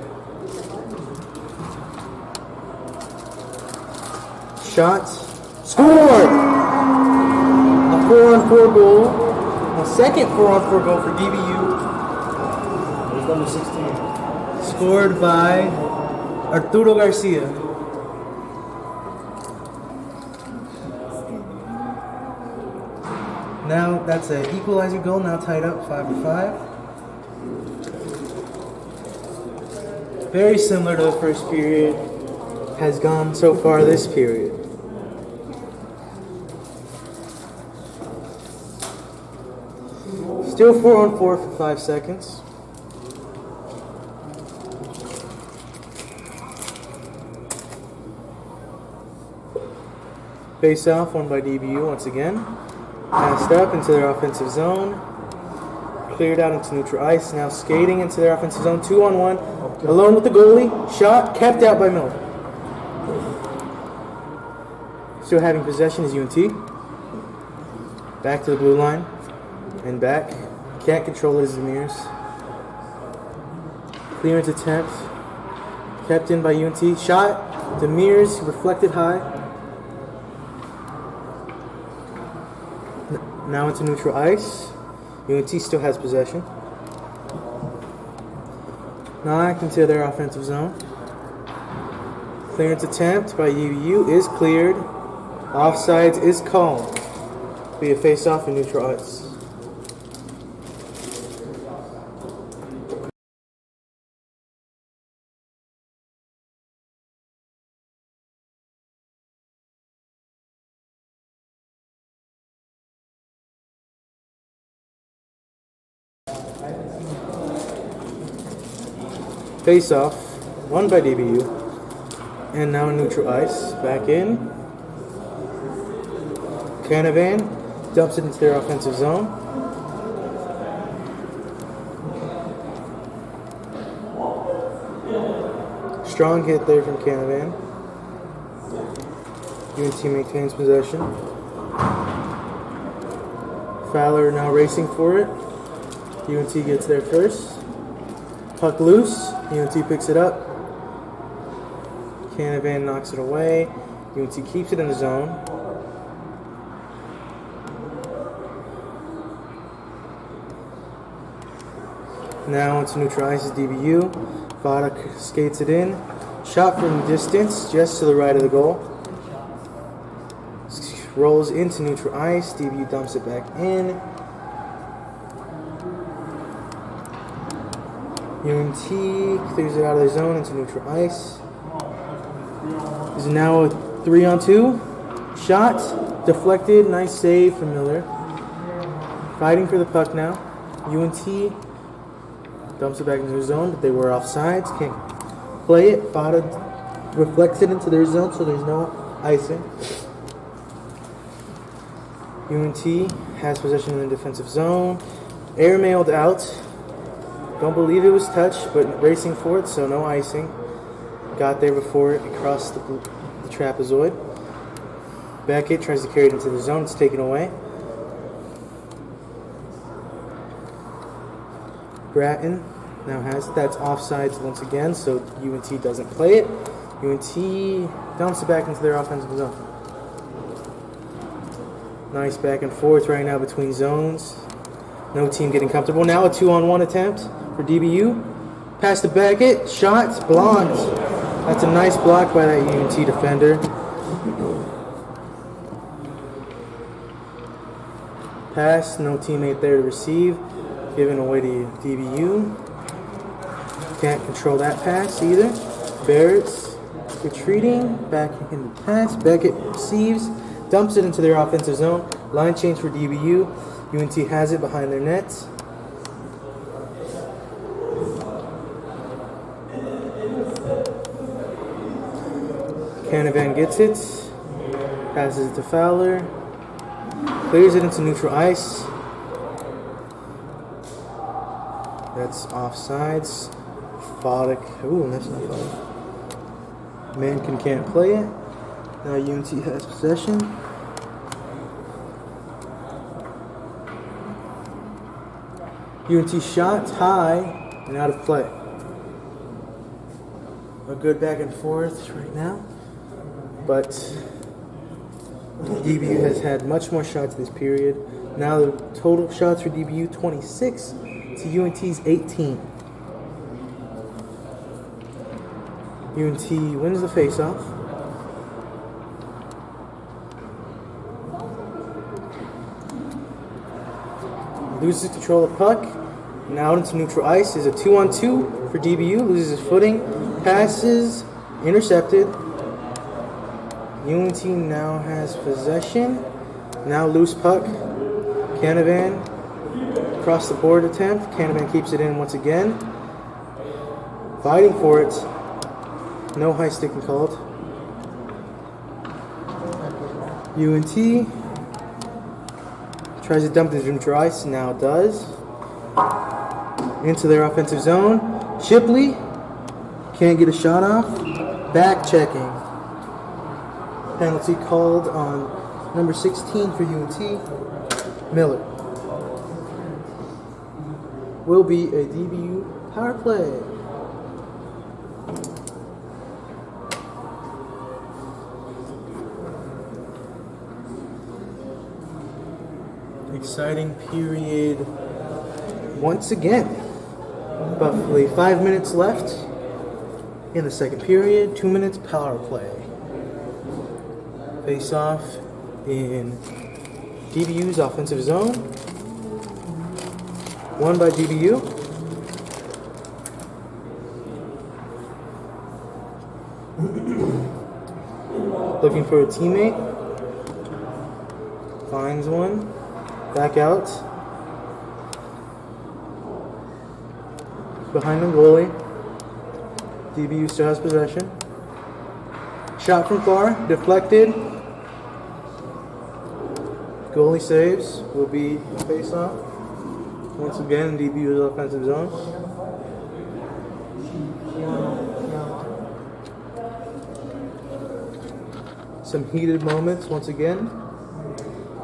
Speaker 1: Shot. Score! A 4-on-4 goal. A second 4-on-4 goal for DBU.
Speaker 3: Who's number 16?
Speaker 1: Scored by Arturo Garcia. Now that's an equalizer goal, now tied up 5-5. Very similar to the first period has gone so far this period. Still 4-on-4 for 5 seconds. Face off, won by DBU once again. Passed up into their offensive zone. Cleared out into neutral ice. Now skating into their offensive zone. 2-on-1. Alone with the goalie. Shot kept out by Miller. Still having possession is UNT. Back to the blue line. And back. Can't control it as Demirs. Clearance attempt. Kept in by UNT. Shot. Demirs reflected high. Now into neutral ice. UNT still has possession. Knocked into their offensive zone. Clearance attempt by DBU is cleared. Offsides is called. Be a face-off in neutral ice. Face off, won by DBU, and now in neutral ice, back in. Canavan dumps it into their offensive zone. Strong hit there from Canavan. UNT maintains possession. Fowler now racing for it. UNT gets there first. Puck loose. UNT picks it up. Canavan knocks it away. UNT keeps it in the zone. Now into neutral ice is DBU. Vada skates it in. Shot from distance, just to the right of the goal. Rolls into neutral ice. DBU dumps it back in. UNT clears it out of their zone into neutral ice. This is now a 3-on-2. Shot, deflected, nice save from Miller. Fighting for the puck now. UNT dumps it back into their zone, but they were offsides. Can't play it. Fada reflects it into their zone, so there's no icing. UNT has possession in the defensive zone. Airmailed out. Don't believe it was touched, but racing for it, so no icing. Got there before it crossed the trapezoid. Beckett tries to carry it into the zone. It's taken away. Bratton now has it. That's offsides once again, so UNT doesn't play it. UNT dumps it back into their offensive zone. Nice back and forth right now between zones. No team getting comfortable. Now a 2-on-1 attempt for DBU. Pass to Beckett. Shot blocked. That's a nice block by that UNT defender. Pass. No teammate there to receive. Given away to DBU. Can't control that pass either. Barrett's retreating. Back in the pass. Beckett receives. Dumps it into their offensive zone. Line change for DBU. UNT has it behind their nets. Canavan gets it. Passes it to Fowler. Clears it into neutral ice. That's offsides. Fodic. Ooh, that's not Fodic. Mankin can't play it. Now UNT has possession. UNT shot high and out of play. A good back and forth right now, but DBU has had much more shots this period. Now the total shots for DBU 26 to UNT's 18. UNT wins the faceoff. Loses control of puck. Now into neutral ice is a 2-on-2 for DBU. Loses his footing. Passes. Intercepted. UNT now has possession. Now loose puck. Canavan. Across the board attempt. Canavan keeps it in once again. Fighting for it. No high sticking called. UNT tries to dump the neutral ice, now does. Into their offensive zone. Shipley can't get a shot off. Back checking. Penalty called on number 16 for UNT. Miller. Will be a DBU power play. Exciting period once again. Roughly 5 minutes left in the second period. 2 minutes power play. Face off in DBU's offensive zone. Won by DBU. Looking for a teammate. Finds one. Back out. Behind the goalie. DBU still has possession. Shot from far. Deflected. Goalie saves. Will be face off. Once again, DBU's offensive zone. Some heated moments once again.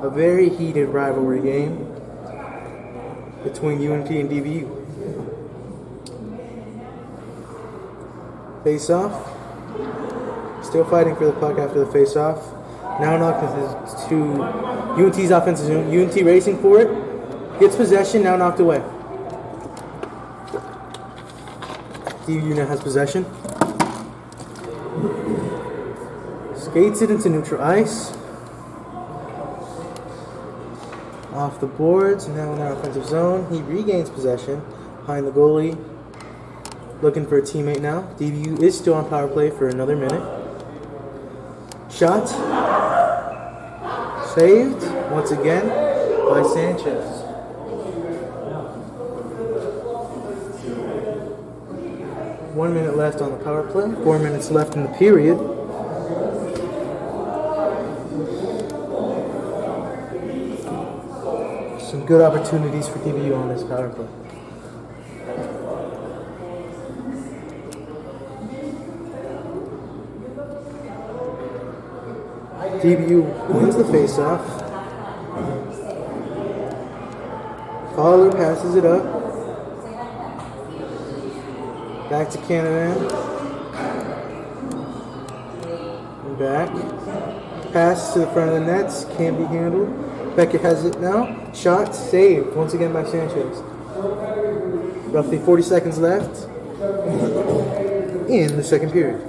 Speaker 1: A very heated rivalry game between UNT and DBU. Face off. Still fighting for the puck after the face off. Now knocked to UNT's offensive zone. UNT racing for it. Gets possession, now knocked away. DBU now has possession. Skates it into neutral ice. Off the boards, now in their offensive zone. He regains possession behind the goalie. Looking for a teammate now. DBU is still on power play for another minute. Shot. Saved once again by Sanchez. One minute left on the power play. 4 minutes left in the period. Some good opportunities for DBU on this power play. DBU wins the faceoff. Fowler passes it up. Back to Canavan. And back. Pass to the front of the nets. Can't be handled. Beckett has it now. Shot saved. Once again by Sanchez. Roughly 40 seconds left in the second period.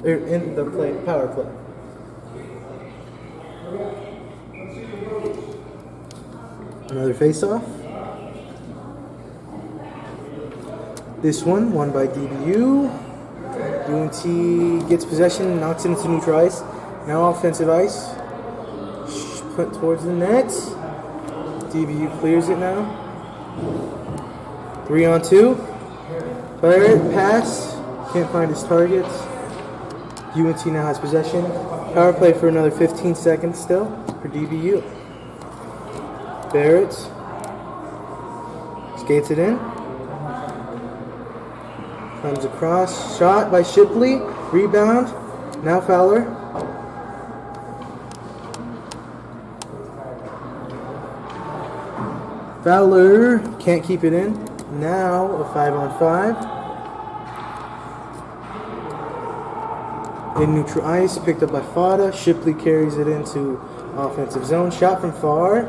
Speaker 1: In the power play. Another face-off. This one won by DBU. UNT gets possession, knocks it into neutral ice. Now offensive ice. Put towards the net. DBU clears it now. 3-on-2. Barrett pass. Can't find his target. UNT now has possession. Power play for another 15 seconds still for DBU. Barrett skates it in. Comes across. Shot by Shipley. Rebound. Now Fowler. Fowler can't keep it in. Now a 5-on-5. In neutral ice, picked up by Fada. Shipley carries it into offensive zone. Shot from far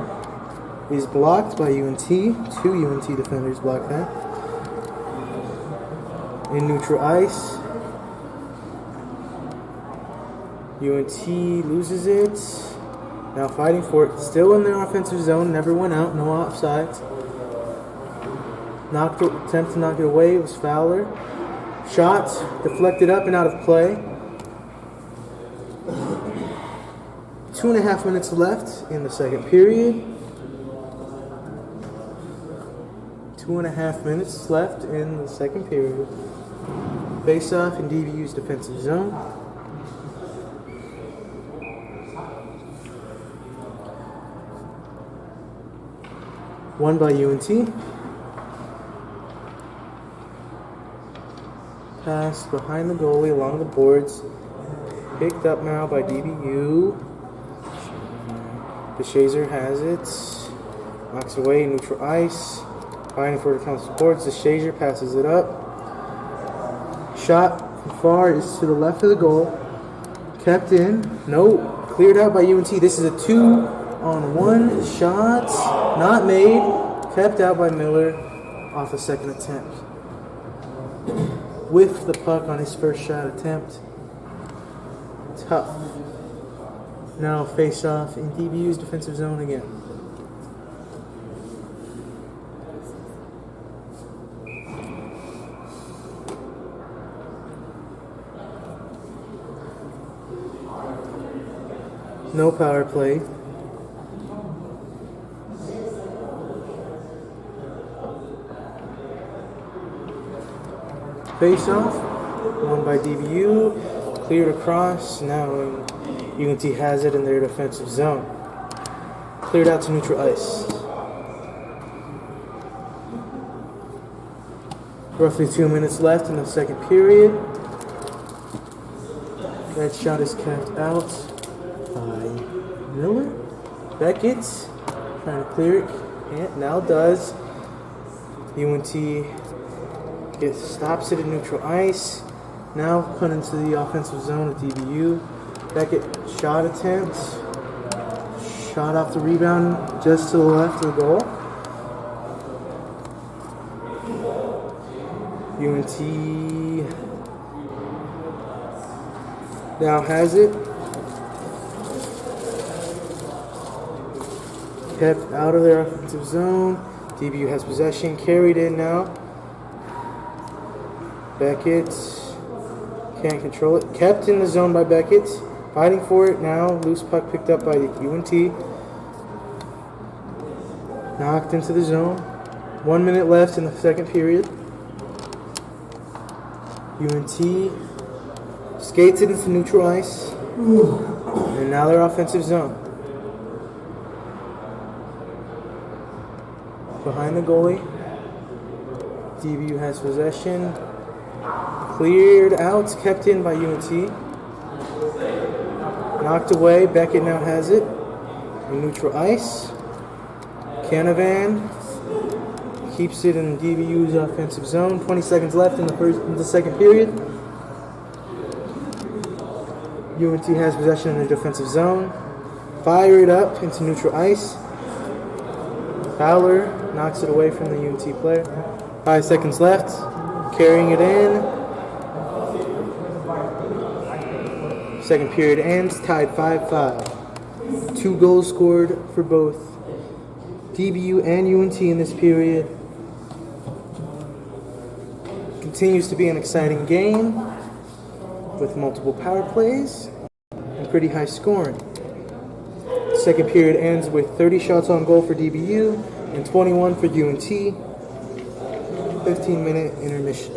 Speaker 1: is blocked by UNT. 2 UNT defenders block that. In neutral ice, UNT loses it. Now fighting for it. Still in their offensive zone. Never went out. No offsides. Attempt to knock it away. It was Fowler. Shot deflected up and out of play. 2.5 minutes left in the second period. 2.5 minutes left in the second period. Face off in DBU's defensive zone. Won by UNT. Pass behind the goalie along the boards. Picked up now by DBU. DeShazer has it. Knocks away, neutral ice. Fighting for it to come to the boards. DeShazer passes it up. Shot from far is to the left of the goal. Kept in. No. Cleared out by UNT. This is a 2-on-1 shot. Not made. Kept out by Miller off the second attempt. Whiffed the puck on his first shot attempt. Tough. Now face off in DBU's defensive zone again. No power play. Face off. Won by DBU. Cleared across. Now UNT has it in their defensive zone. Cleared out to neutral ice. Roughly 2 minutes left in the second period. That shot is kept out by Miller. Beckett trying to clear it. And now does. UNT stops it in neutral ice. Now put into the offensive zone of DBU. Beckett shot attempt. Shot off the rebound just to the left of the goal. UNT now has it. Kept out of their offensive zone. DBU has possession. Carried in now. Beckett can't control it. Kept in the zone by Beckett. Fighting for it now. Loose puck picked up by UNT. Knocked into the zone. 1 minute left in the second period. UNT skates it into neutral ice. And now they're offensive zone. Behind the goalie. DBU has possession. Cleared out. Kept in by UNT. Knocked away. Beckett now has it. In neutral ice. Canavan Keeps it in DBU's offensive zone. 20 seconds left in the second period. UNT has possession in the defensive zone. Fire it up into neutral ice. Fowler knocks it away from the UNT player. 5 seconds left. Carrying it in. Second period ends, tied 5-5. 2 goals scored for both DBU and UNT in this period. Continues to be an exciting game with multiple power plays and pretty high scoring. Second period ends with 30 shots on goal for DBU and 21 for UNT. 15-minute intermission.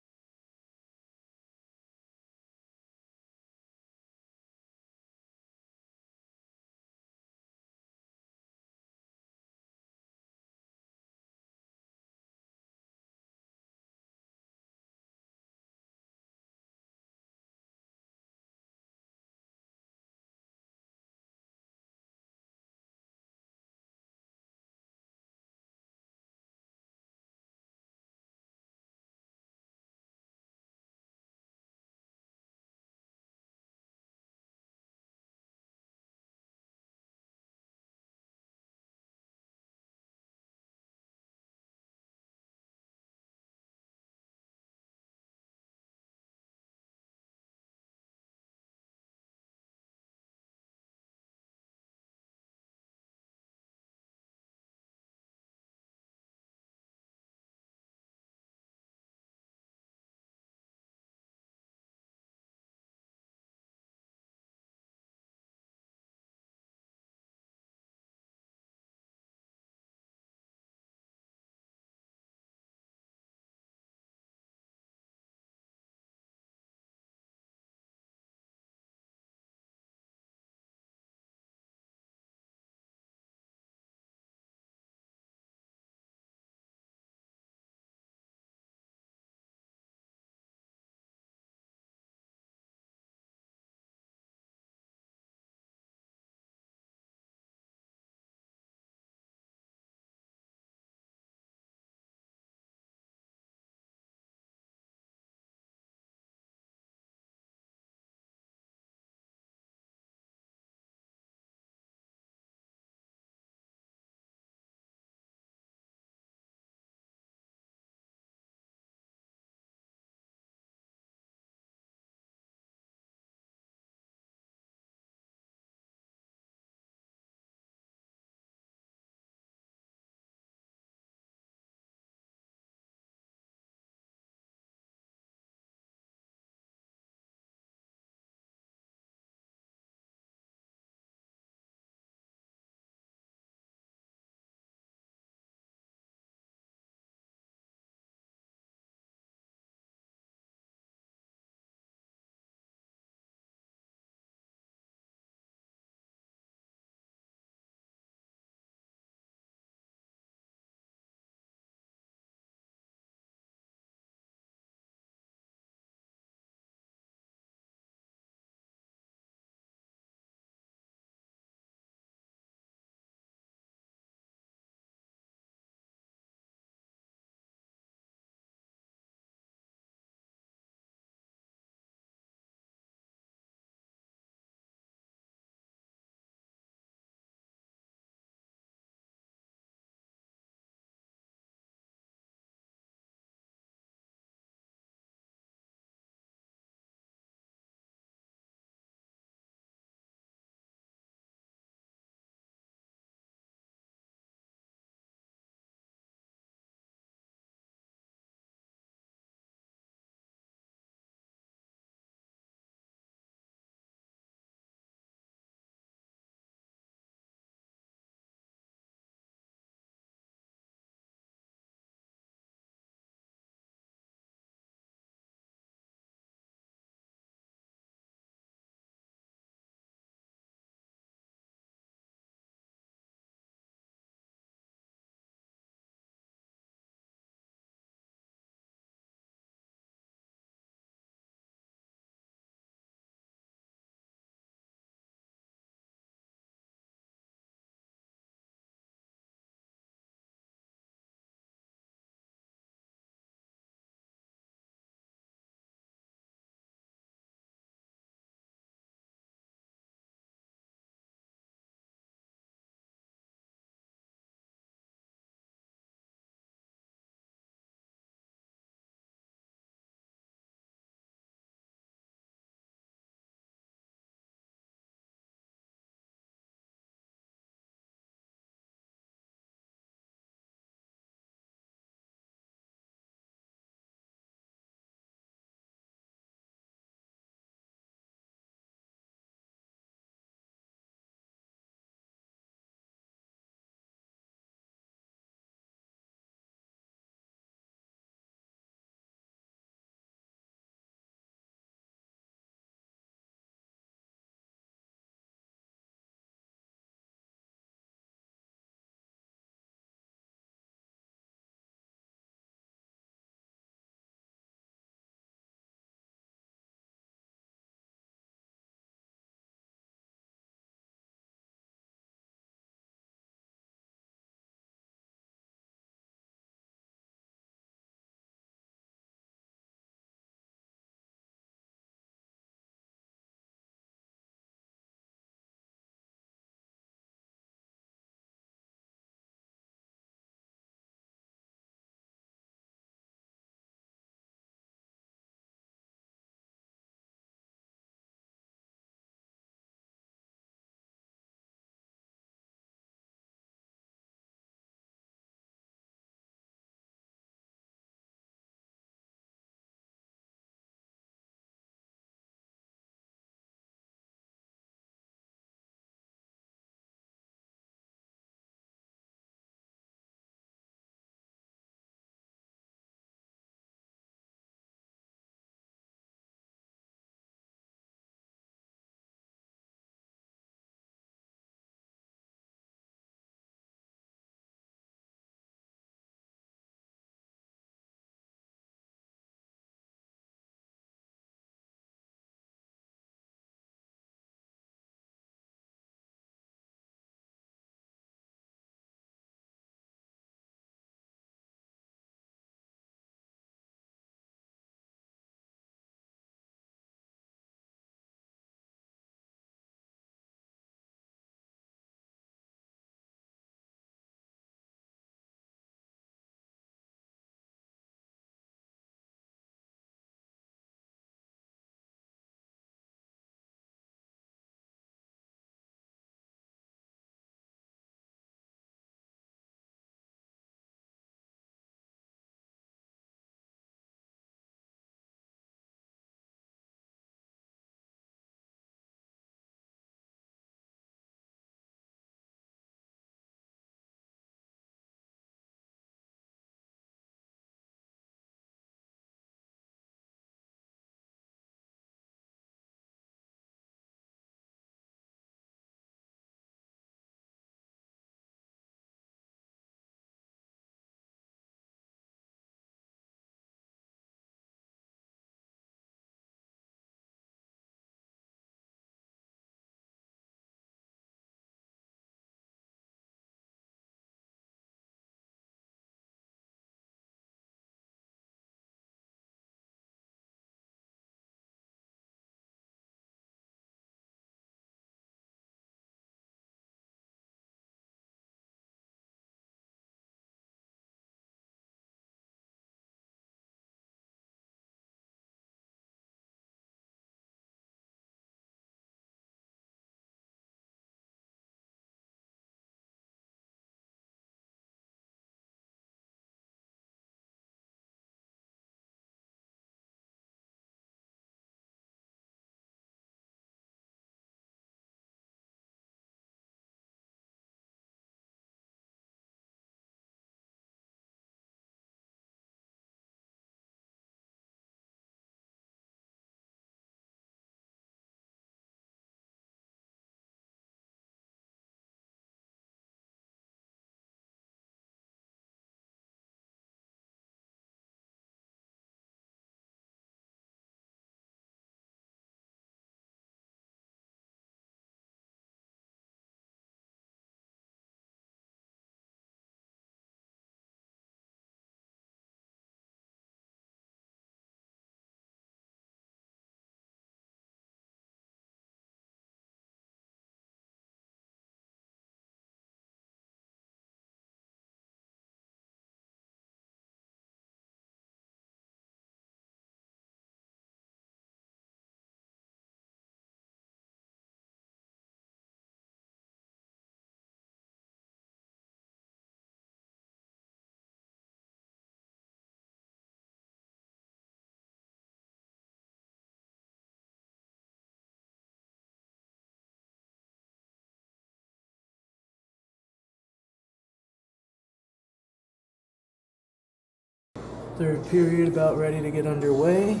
Speaker 1: Third period about ready to get underway.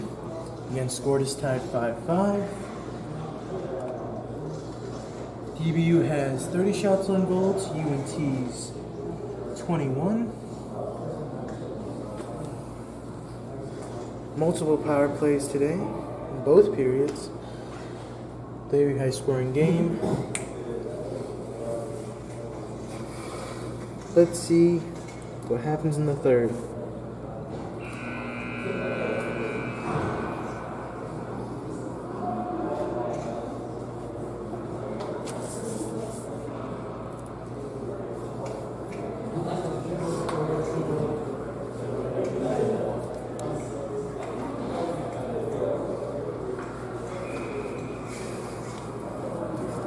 Speaker 1: Again, score is tied 5-5. DBU has 30 shots on goal to UNT's 21. Multiple power plays today in both periods. Very high scoring game. Let's see what happens in the third.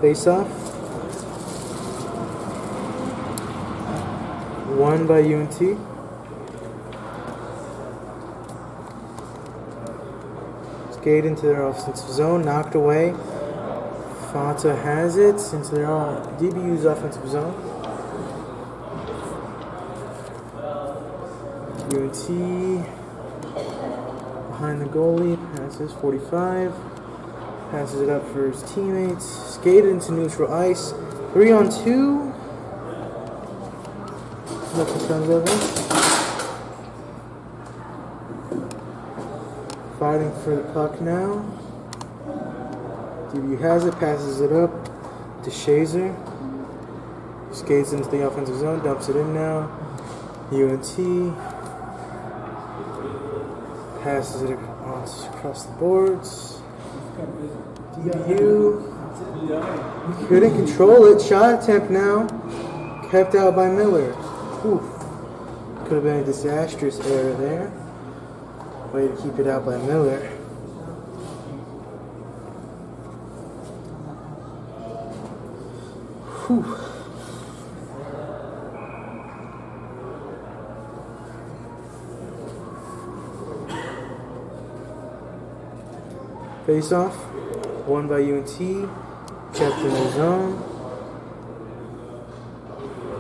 Speaker 1: Face off. Won by UNT. Skate into their offensive zone, knocked away. Fanta has it into their DBU's offensive zone. UNT behind the goalie, passes 45. Passes it up for his teammates. Skated into neutral ice. 3-on-2. Nothing comes of it. Fighting for the puck now. DBU has it. Passes it up to Shazer. Skates into the offensive zone. Dumps it in now. UNT. Passes it across the boards. DBU couldn't control it. Shot attempt now. Kept out by Miller. Oof. Could have been a disastrous error there. Way to keep it out by Miller. Whew. Face off, won by UNT, kept in the zone.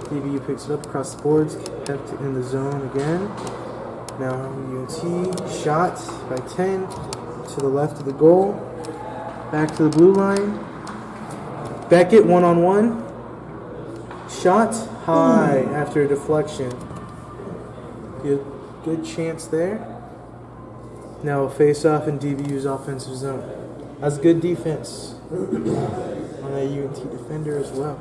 Speaker 1: DBU picks it up across the boards, kept in the zone again. Now UNT, shot by 10 to the left of the goal. Back to the blue line. Beckett, 1-on-1. Shot high after a deflection. Good chance there. Now a face-off in DBU's offensive zone. That's good defense on that UNT defender as well.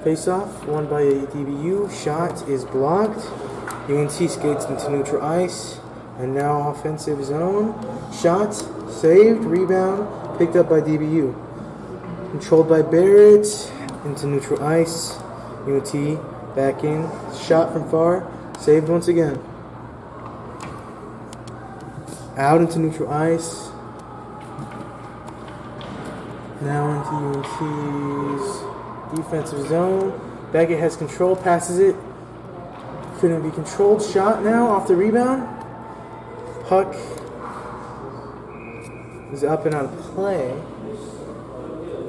Speaker 1: Face-off, won by DBU. Shot is blocked. UNT skates into neutral ice. And now offensive zone. Shot, saved, rebound, picked up by DBU. Controlled by Barrett, into neutral ice. UNT back in, shot from far, saved once again. Out into neutral ice. Now into UNT's defensive zone. Beckett has control, passes it. Couldn't be controlled. Shot now off the rebound. Puck is up and out of play.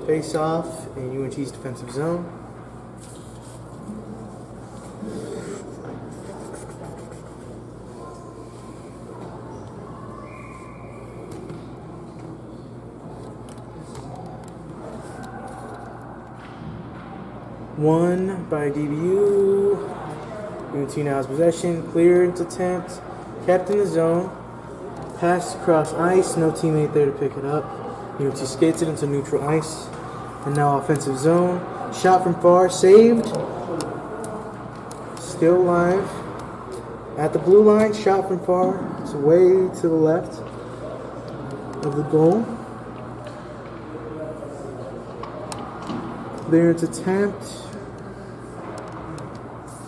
Speaker 1: Face off in UNT's defensive zone. Won by DBU. UNT now has possession. Clearance attempt. Kept in the zone. Pass across ice. No teammate there to pick it up. UNT skates it into neutral ice. And now offensive zone. Shot from far. Saved. Still alive. At the blue line. Shot from far. It's way to the left of the goal. Clearance attempt.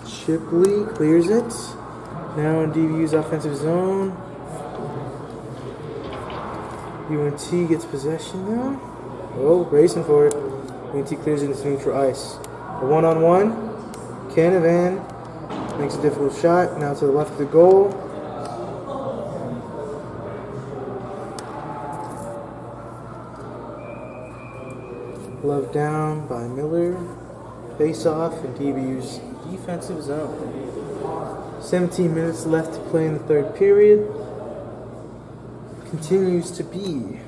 Speaker 1: Shipley clears it. Now in DBU's offensive zone. UNT gets possession now. Oh, racing for it. UNT clears it into neutral ice. A 1-on-1. Canavan makes a difficult shot. Now to the left of the goal. Love down by Miller. Face off in DBU's defensive zone. 17 minutes left to play in the third period. Continues to be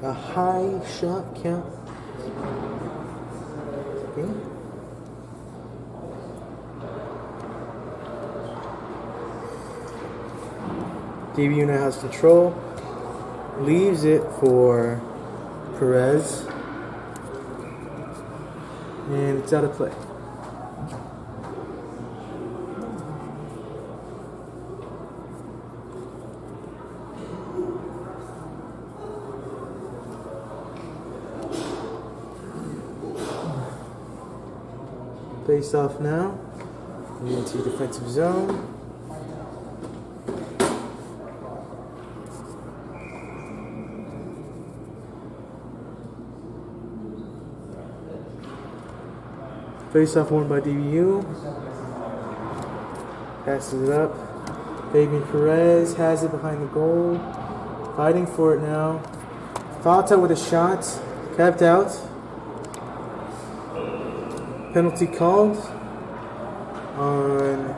Speaker 1: a high shot count. Okay. DBU now has control. Leaves it for Perez. And it's out of play. Face off now. UNT defensive zone. Face off won by DBU. Passes it up. Fabian Perez has it behind the goal. Fighting for it now. Falta with a shot. Capped out. Penalty called on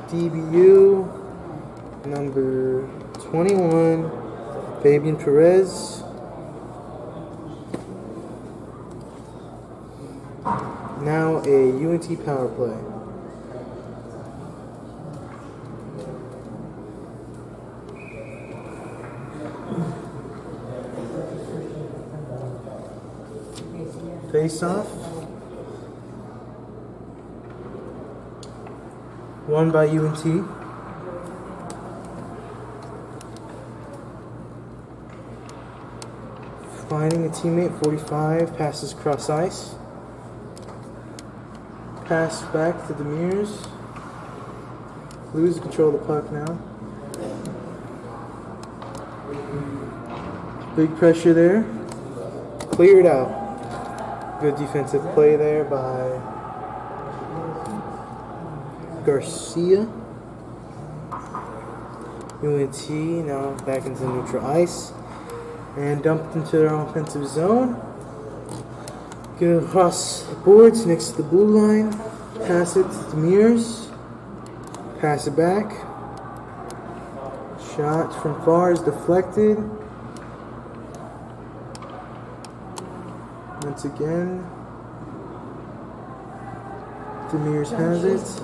Speaker 1: DBU number 21, Fabian Perez. Now a UNT power play. Face off. Won by UNT. Finding a teammate, 45, passes cross ice. Pass back to Demers. Lose control of the puck now. Big pressure there. Cleared out. Good defensive play there by Garcia. UNT now back into neutral ice and dumped into their offensive zone. Get across the boards next to the blue line. Pass it to Demers. Pass it back. Shot from far is deflected. Once again, Demers has it.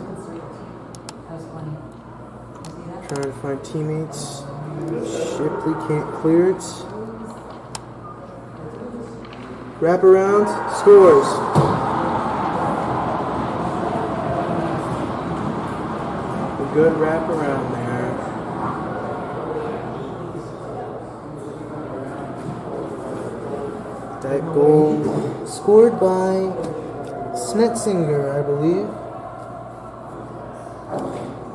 Speaker 1: Trying to find teammates. Shipley can't clear it. Wrap around, scores. A good wrap around there. That goal scored by Snetzinger, I believe.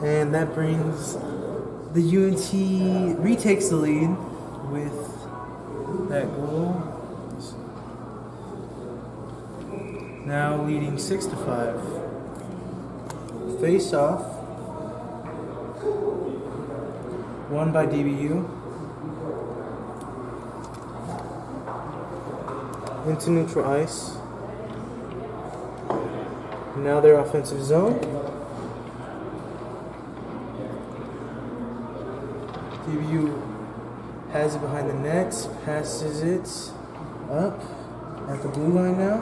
Speaker 1: And that brings the UNT retakes the lead with that goal. Now leading 6-5. Face off. Won by DBU. Into neutral ice. Now their offensive zone. DBU has it behind the net, passes it up at the blue line now.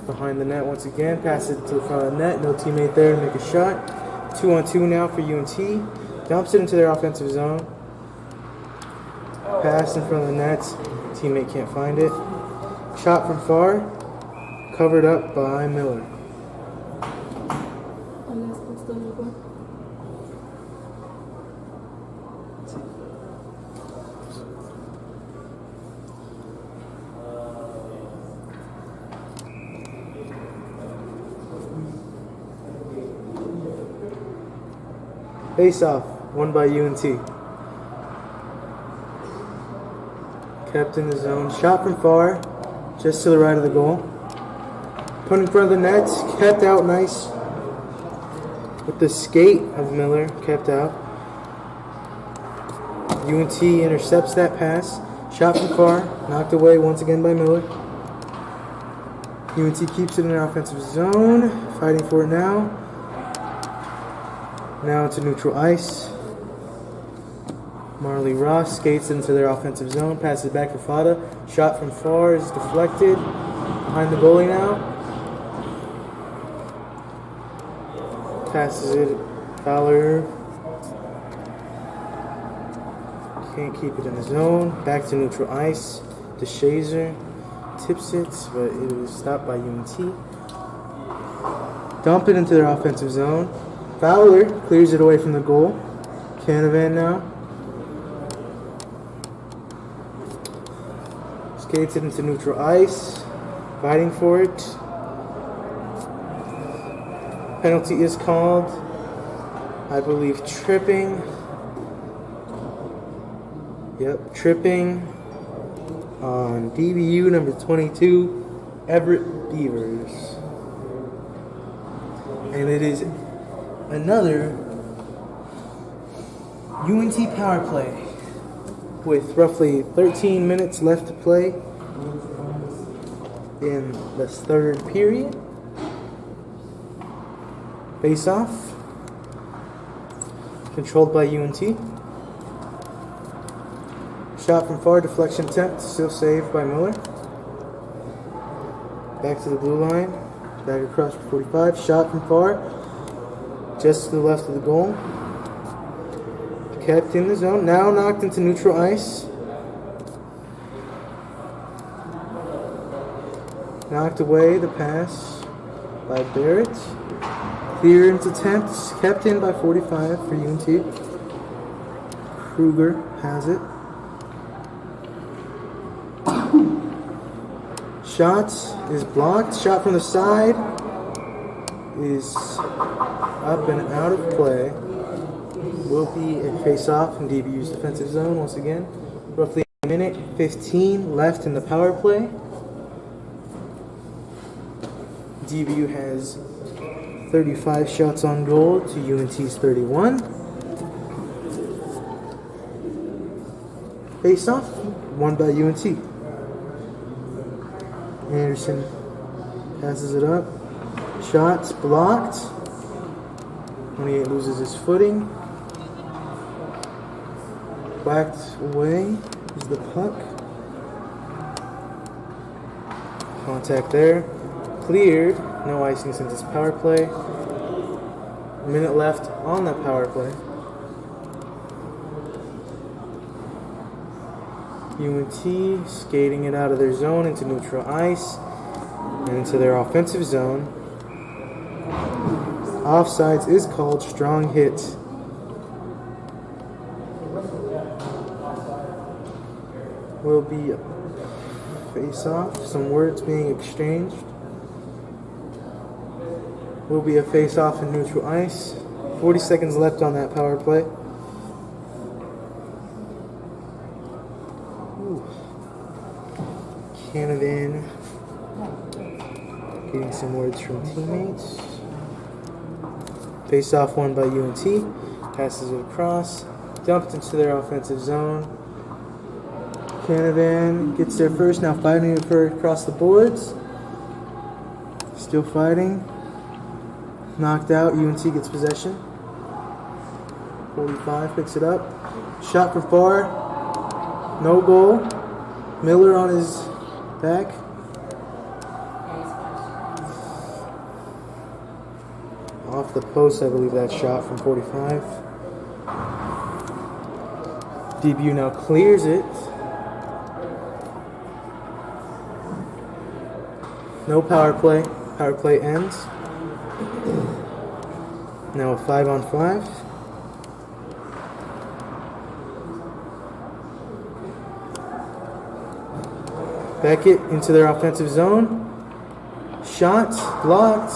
Speaker 1: Behind the net once again, pass it to the front of the net, no teammate there to make a shot. 2-on-2 now for UNT. Dumps it into their offensive zone. Pass in front of the net. Teammate can't find it. Shot from far. Covered up by Miller. Face off, won by UNT. Kept in the zone. Shot from far, just to the right of the goal. Put in front of the net, kept out nice. with the skate of Miller, kept out. UNT intercepts that pass. Shot from far, knocked away once again by Miller. UNT keeps it in their offensive zone, fighting for it now. Now into neutral ice. Marley Ross skates into their offensive zone, passes back to Fada. Shot from far is deflected. Behind the goalie now. Passes it. Fowler. Can't keep it in the zone. Back to neutral ice. DeShazer tips it, but it was stopped by UNT. Dump it into their offensive zone. Fowler clears it away from the goal. Canavan now. Skates it into neutral ice. Fighting for it. Penalty is called. I believe tripping. Yep, tripping on DBU number 22, Everett Beavers. And it is another UNT power play with roughly 13 minutes left to play in the third period. Face off, controlled by UNT. Shot from far, deflection attempt, still saved by Miller. Back to the blue line, back across for 45. Shot from far, just to the left of the goal. Kept in the zone, now knocked into neutral ice. Knocked away the pass by Barrett. Clearance attempts, kept in by 45 for UNT. Kruger has it. Shot is blocked. Shot from the side is up and out of play. Will be a face-off in DBU's defensive zone once again. Roughly a minute 15 left in the power play. DBU has 35 shots on goal to UNT's 31. Face-off, won by UNT. Anderson passes it up. Shots blocked. 28 loses his footing. Whacked away is the puck. Contact there. Cleared. No icing since it's power play. A minute left on that power play. UNT skating it out of their zone into neutral ice and into their offensive zone. Offsides is called, strong hit. Will be a face-off, some words being exchanged. Will be a face-off in neutral ice. 40 seconds left on that power play. Canavan getting some words from teammates. Face off won by UNT. Passes it across. Dumped into their offensive zone. Canavan gets there first. Now fighting it for across the boards. Still fighting. Knocked out. UNT gets possession. 45 picks it up. Shot for far. No goal. Miller on his back. Off the post, I believe that shot from 45. DBU now clears it. No power play. Power play ends. Now a 5-on-5. Beckett into their offensive zone. Shot blocked.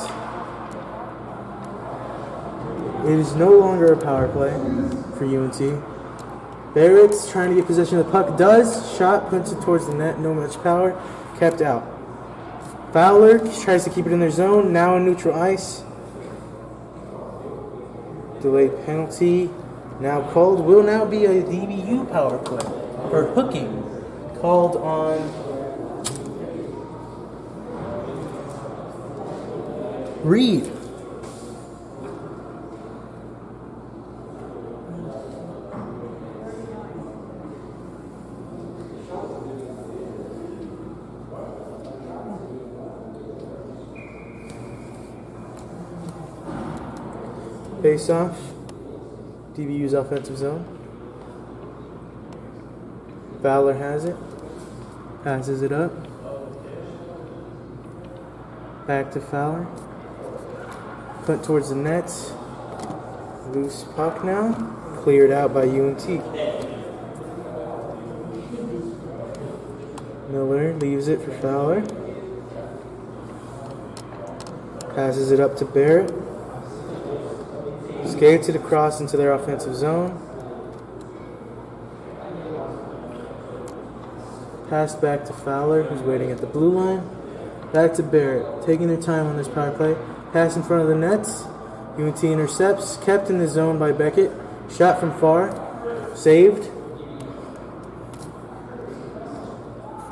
Speaker 1: It is no longer a power play for UNT. Barrett's trying to get possession of the puck. Does. Shot puts it towards the net. No much power. Kept out. Fowler tries to keep it in their zone. Now in neutral ice. Delayed penalty now called. Will now be a DBU power play for hooking called on Reed. Face off. DBU's offensive zone. Fowler has it. Passes it up. Back to Fowler. Punt towards the nets. Loose puck now. Cleared out by UNT. Miller leaves it for Fowler. Passes it up to Barrett. Skates it across into their offensive zone. Pass back to Fowler, who's waiting at the blue line. Back to Barrett, taking their time on this power play. Pass in front of the nets. UNT intercepts, kept in the zone by Beckett. Shot from far, saved.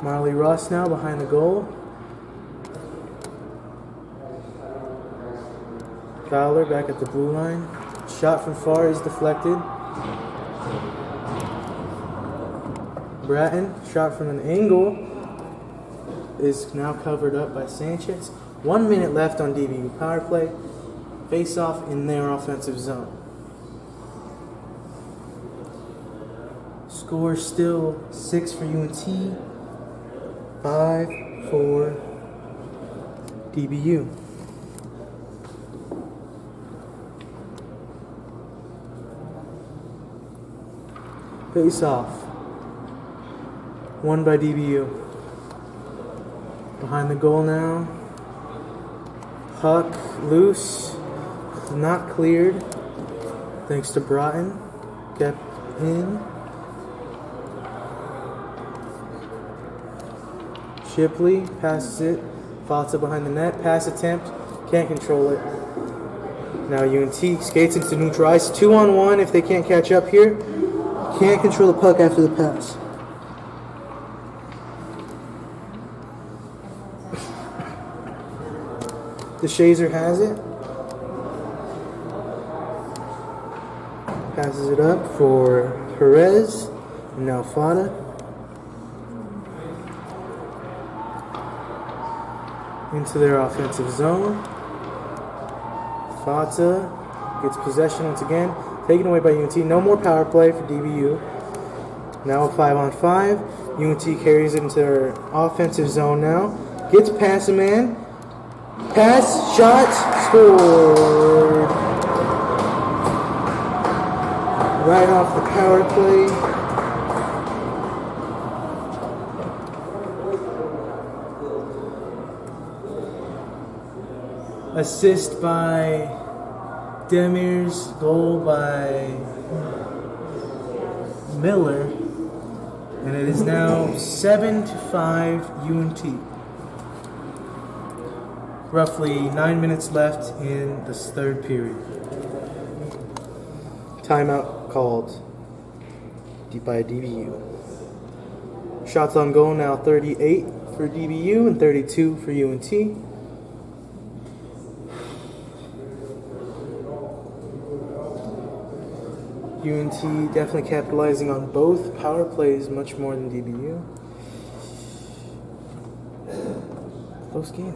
Speaker 1: Marley Ross now behind the goal. Fowler back at the blue line. Shot from far is deflected. Bratton, shot from an angle, is now covered up by Sanchez. 1 minute left on DBU power play. Face off in their offensive zone. Score still 6 for UNT, 5 for DBU. Face off. Won by DBU. Behind the goal now. Puck loose. Not cleared. Thanks to Broughton. Kept in. Shipley passes it. Fata behind the net. Pass attempt. Can't control it. Now UNT skates into neutral ice. 2-on-1 if they can't catch up here. Can't control the puck after the pass. The Shazer has it. Passes it up for Perez. And now Fata. Into their offensive zone. Fata gets possession once again. Taken away by UNT. No more power play for DBU. Now a 5-on-5. UNT carries it into their offensive zone now. Gets past a man. Pass, shot, scored. Right off the power play. Assist by Demir's, goal by Miller, and it is now 7-5 UNT. Roughly 9 minutes left in this third period. Timeout called by DBU. Shots on goal now 38 for DBU and 32 for UNT. UNT definitely capitalizing on both power plays much more than DBU. Close game.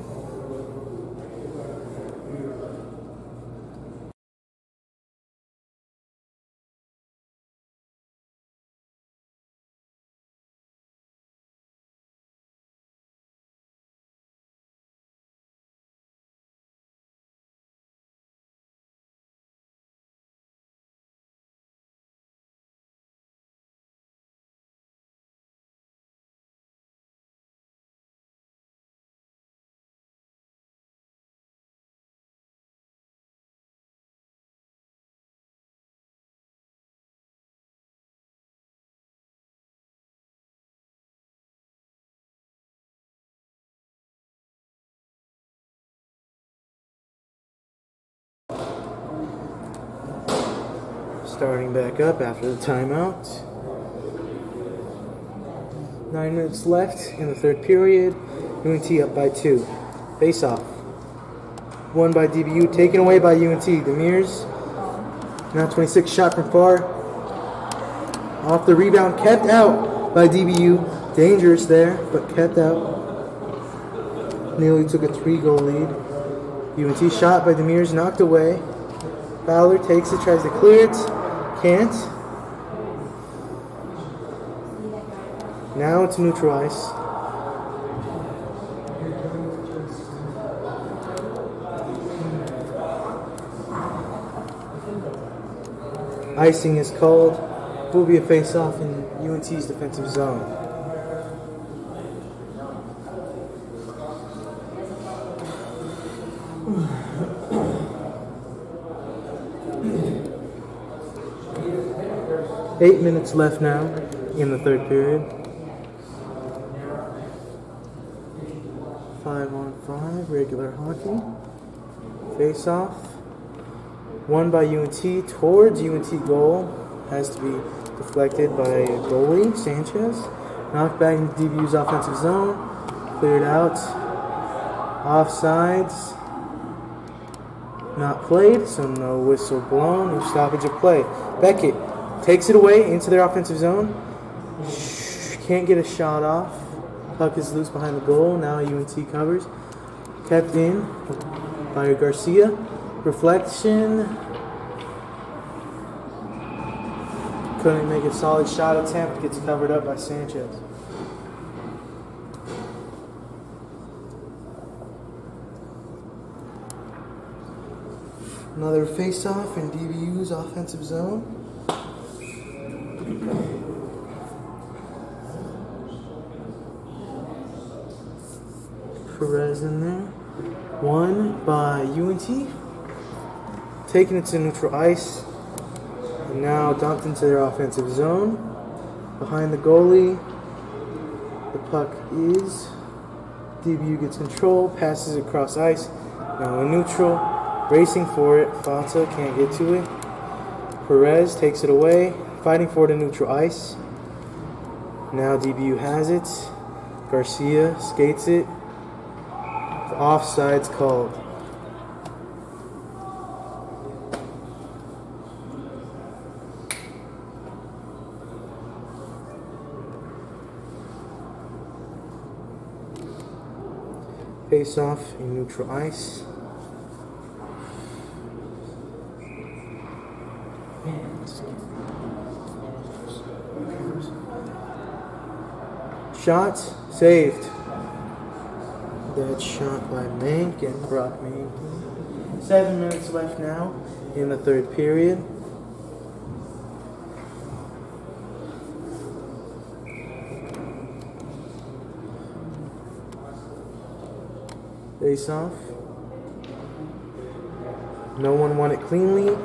Speaker 1: Starting back up after the timeout. 9 minutes left in the third period. UNT up by 2. Face off. Won by DBU, taken away by UNT. Demirs. Now 26, shot from far. Off the rebound, kept out by DBU. Dangerous there, but kept out. Nearly took a 3-goal lead. UNT shot by Demirs, knocked away. Fowler takes it, tries to clear it. Can't. Now it's neutral ice. Icing is called. Will be a face-off in UNT's defensive zone. Eight minutes left now in the third period. 5-on-5 regular hockey. Face-off. Won by UNT towards UNT goal. Has to be deflected by goalie Sanchez. Knocked back in DBU's offensive zone. Cleared out. Offsides. Not played, so no whistle blown. No stoppage of play. Beckett takes it away into their offensive zone. Can't get a shot off. Puck is loose behind the goal. Now UNT covers. Kept in by Garcia. Reflection. Couldn't make a solid shot attempt. Gets covered up by Sanchez. Another face-off in DBU's offensive zone. Perez in there. Won by UNT. Taking it to neutral ice. And now dumped into their offensive zone. Behind the goalie. The puck is. DBU gets control. Passes across ice. Now in neutral. Racing for it. Fata can't get to it. Perez takes it away. Fighting for it in neutral ice. Now DBU has it. Garcia skates it. The offside's called. Face off in neutral ice. Shot saved. That shot by Mank and Brock Mank. 7 minutes left now in the third period. Face off. No one won it cleanly.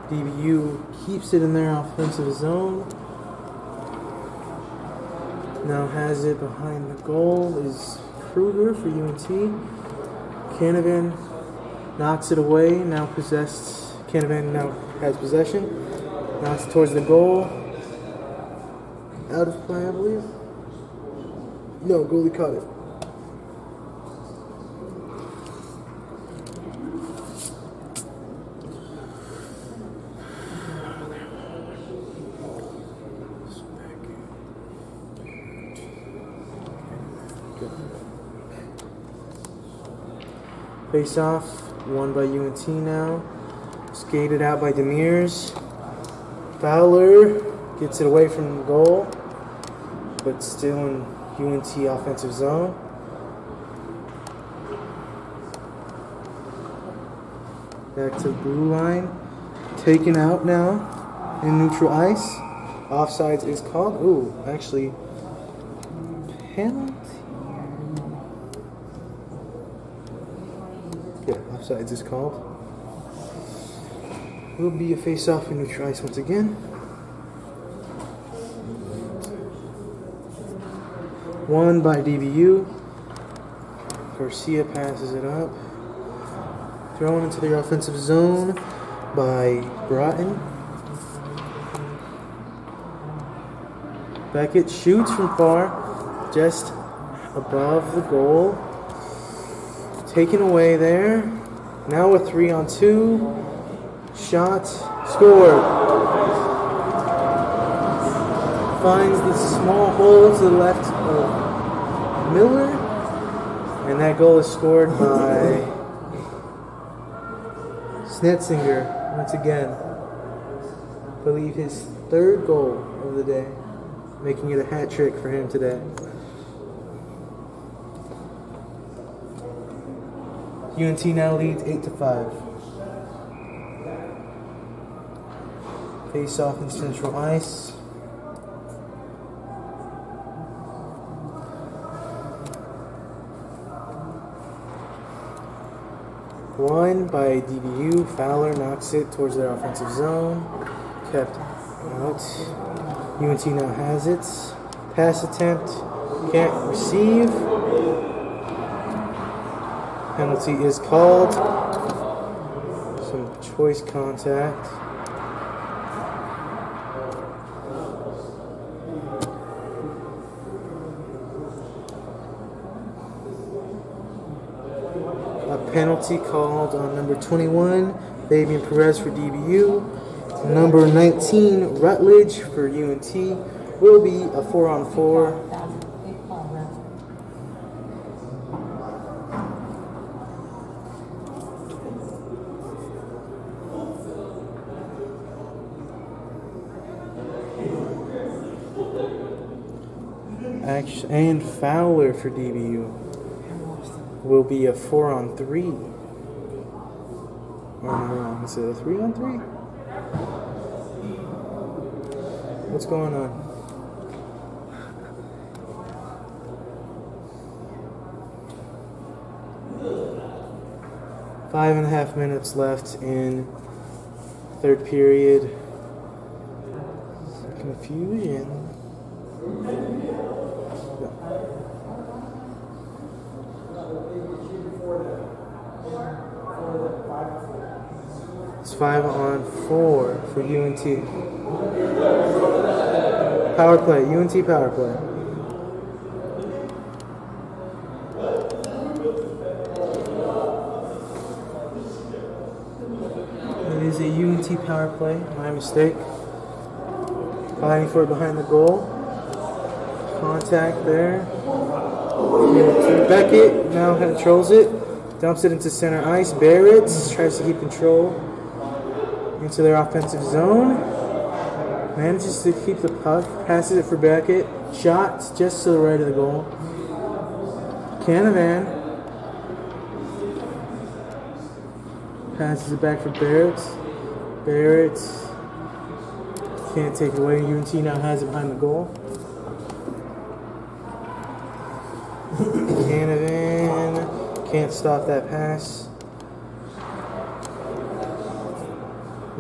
Speaker 1: DBU keeps it in their offensive zone. Now has it behind the goal is Kruger for UNT. Canavan knocks it away. Now possessed. Canavan now has possession. Knocks it towards the goal. Out of play, I believe. No, goalie caught it. Face off, won by UNT now. Skated out by Demirs. Fowler gets it away from the goal, but still in UNT offensive zone. Back to the blue line. Taken out now in neutral ice. Offsides is called. Ooh, actually, penalty. Yeah, offsides is called. Will be a face-off in neutral ice once again. Won by DBU. Garcia passes it up. Thrown into the offensive zone by Broughton. Beckett shoots from far, just above the goal. Taken away there. Now a 3-on-2. Shot, scored. Finds the small hole to the left of Miller. And that goal is scored by Snetzinger once again. I believe his third goal of the day, making it a hat trick for him today. UNT now leads 8-5. Face off in central ice. One by DBU. Fowler knocks it towards their offensive zone. Kept out. UNT now has it. Pass attempt. Can't receive. Penalty is called. Some choice contact. A penalty called on number 21, Fabian Perez for DBU. Number 19, Rutledge for UNT. Will be a 4-on-4. And Fowler for DBU will be a 4-on-3. Or am I wrong? Is it a 3-on-3? What's going on? Five and a half minutes left in third period. Some confusion. It's 5-on-4 for UNT. Power play, UNT power play. It is a UNT power play, my mistake. Fighting for it behind the goal. Contact there. Beckett now controls it. Dumps it into center ice. Barrett tries to keep control into their offensive zone. Manages to keep the puck. Passes it for Beckett. Shot just to the right of the goal. Canavan passes it back for Barrett. Barrett can't take it away. UNT now has it behind the goal. Canavan can't stop that pass.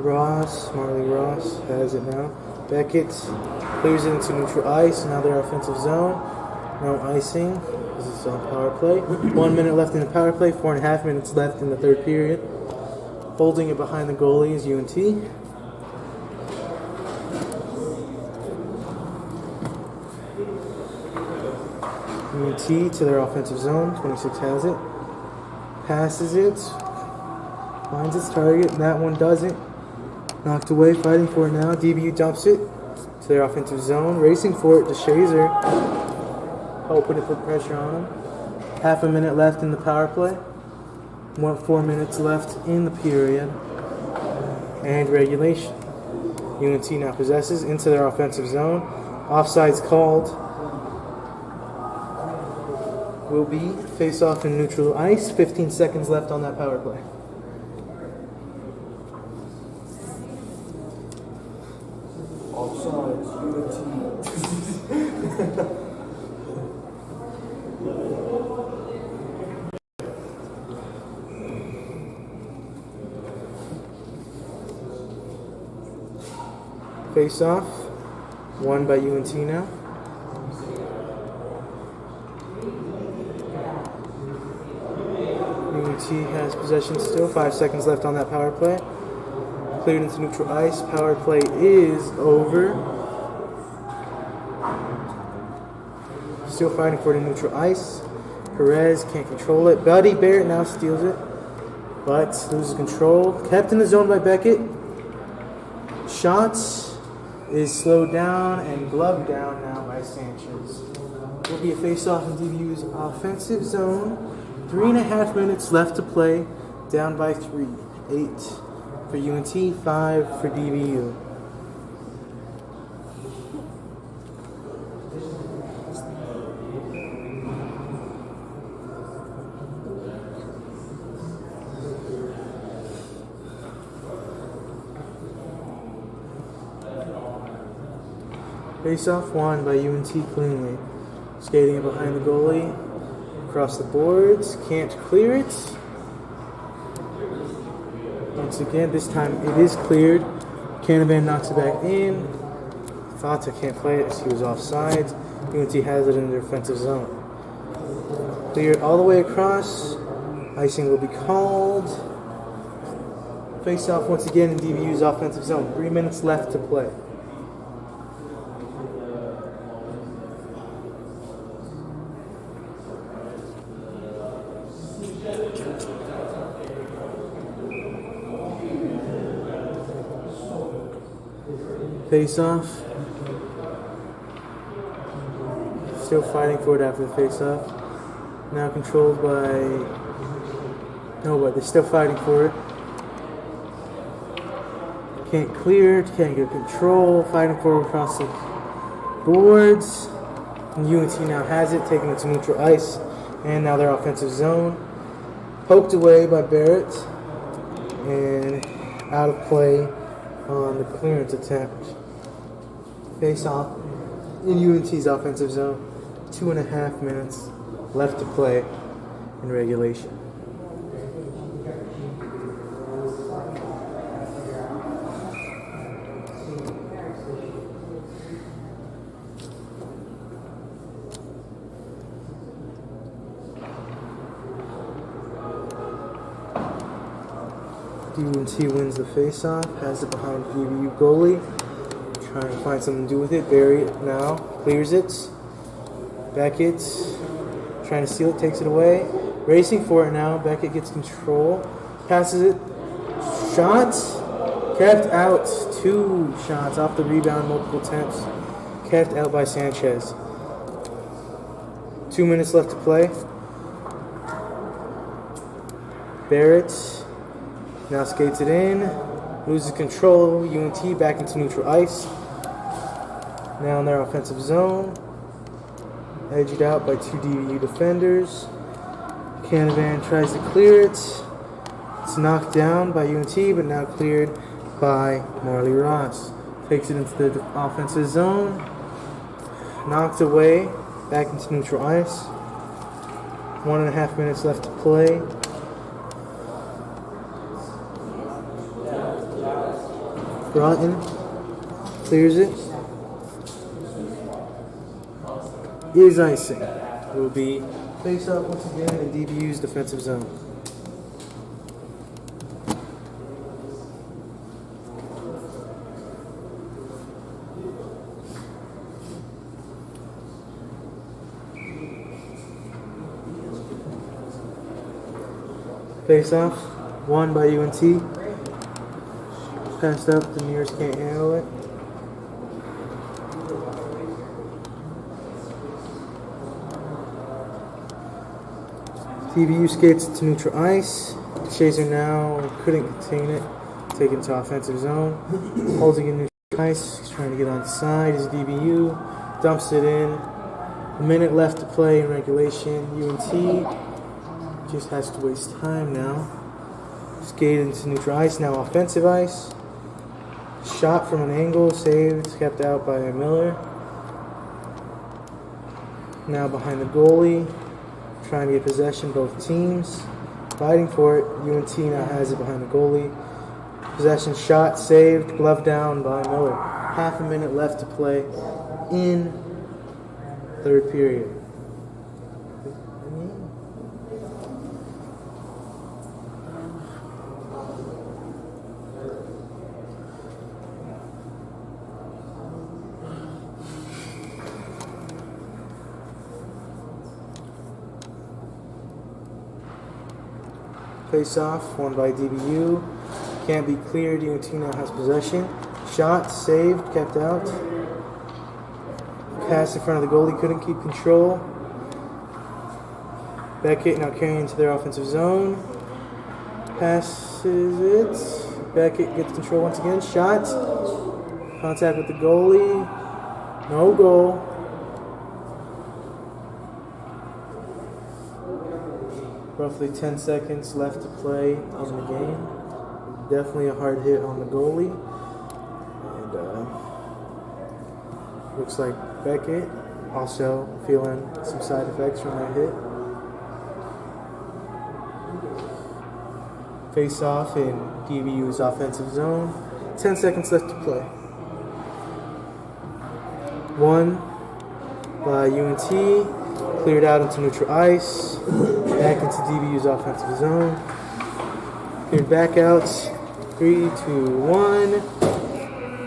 Speaker 1: Marley Ross has it now. Beckett clears it into neutral ice. Now their offensive zone. No icing. This is on power play. 1 minute left in the power play. 4.5 minutes left in the third period. Holding it behind the goalie is UNT. UNT to their offensive zone. 26 has it. Passes it. Finds its target. That one doesn't. Knocked away. Fighting for it now. DBU dumps it to their offensive zone. Racing for it to Shazer. Hoping to put pressure on him. Half a minute left in the power play. 4 minutes left in the period. And regulation. UNT now possesses into their offensive zone. Offsides called. Will be face off in neutral ice. 15 seconds left on that power play.
Speaker 3: Offsides, UNT.
Speaker 1: Face off. Won by UNT now. UNT has possession still. 5 seconds left on that power play. Cleared into neutral ice. Power play is over. still fighting for the neutral ice. Perez can't control it. Buddy Barrett now steals it, but loses control. Kept in the zone by Beckett. Shots is slowed down and gloved down now by Sanchez. Will be a face-off in DBU's offensive zone. 3.5 minutes left to play. Down by 3. 8 for UNT, 5 for DBU. Face-off won by UNT cleanly. Skating it behind the goalie. Across the boards. Can't clear it. Once again, this time it is cleared. Canavan knocks it back in. Fata can't play it as he was offsides. UNT has it in the defensive zone. Cleared all the way across. Icing will be called. Face-off once again in DBU's offensive zone. 3 minutes left to play. Face-off. Still fighting for it after the face-off. Now controlled by... No, but they're still fighting for it. Can't clear it, can't get control. Fighting for it across the boards. And UNT now has it, taking it to neutral ice. And now their offensive zone. Poked away by Barrett. And out of play on the clearance attempt. Face off in UNT's offensive zone. 2.5 minutes left to play in regulation. UNT wins the face-off, has it behind the DBU goalie. Trying to find something to do with it. Barry now clears it. Beckett trying to steal it, takes it away. Racing for it now. Beckett gets control. Passes it. Shots. Kept out. 2 shots off the rebound, multiple attempts. Kept out by Sanchez. 2 minutes left to play. Barrett now skates it in. Loses control. UNT back into neutral ice. Now in their offensive zone. Edged out by 2 DBU defenders. Canavan tries to clear it. It's knocked down by UNT, but now cleared by Marley Ross. Takes it into the offensive zone. Knocked away. Back into neutral ice. 1.5 minutes left to play. Broughton clears it. Is icing. Will be face off once again in DBU's defensive zone. Face off, won by UNT. Passed up, the Nears can't handle it. DBU skates to neutral ice. Chaser now couldn't contain it. Taken to offensive zone. Holding in neutral ice. He's trying to get on the side. His DBU dumps it in. A minute left to play in regulation. UNT just has to waste time now. Skated into neutral ice. Now offensive ice. Shot from an angle. Saved. Kept out by Miller. Now behind the goalie. Trying to get possession, both teams fighting for it. UNT now has it behind the goalie. Possession shot, saved, glove down by Miller. Half a minute left to play in third period. Face off, won by DBU. Can't be cleared. UNT now has possession. Shot, saved, kept out. Pass in front of the goalie, couldn't keep control. Beckett now carrying into their offensive zone. Passes it. Beckett gets control once again. Shot. Contact with the goalie. No goal. Roughly 10 seconds left to play in the game. Definitely a hard hit on the goalie. And looks like Beckett also feeling some side effects from that hit. Face off in DBU's offensive zone. 10 seconds left to play. Won by UNT. Cleared out into neutral ice. Back into DBU's offensive zone. Cleared back out. 3, 2, 1.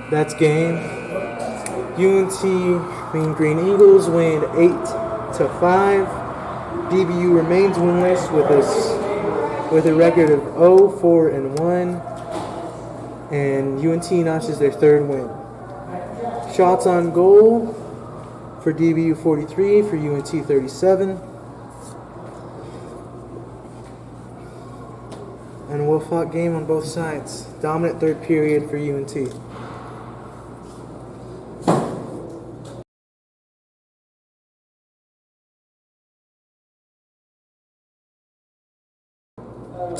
Speaker 1: That's game. UNT Mean Green Eagles win 8-5. DBU remains winless with a record of 0-4-1, and UNT notches their third win. Shots on goal for DBU 43, for UNT 37. And a well-fought game on both sides. Dominant third period for UNT.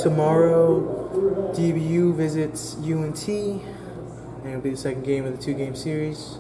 Speaker 1: Tomorrow, DBU visits UNT, and it'll be the second game of the two-game series.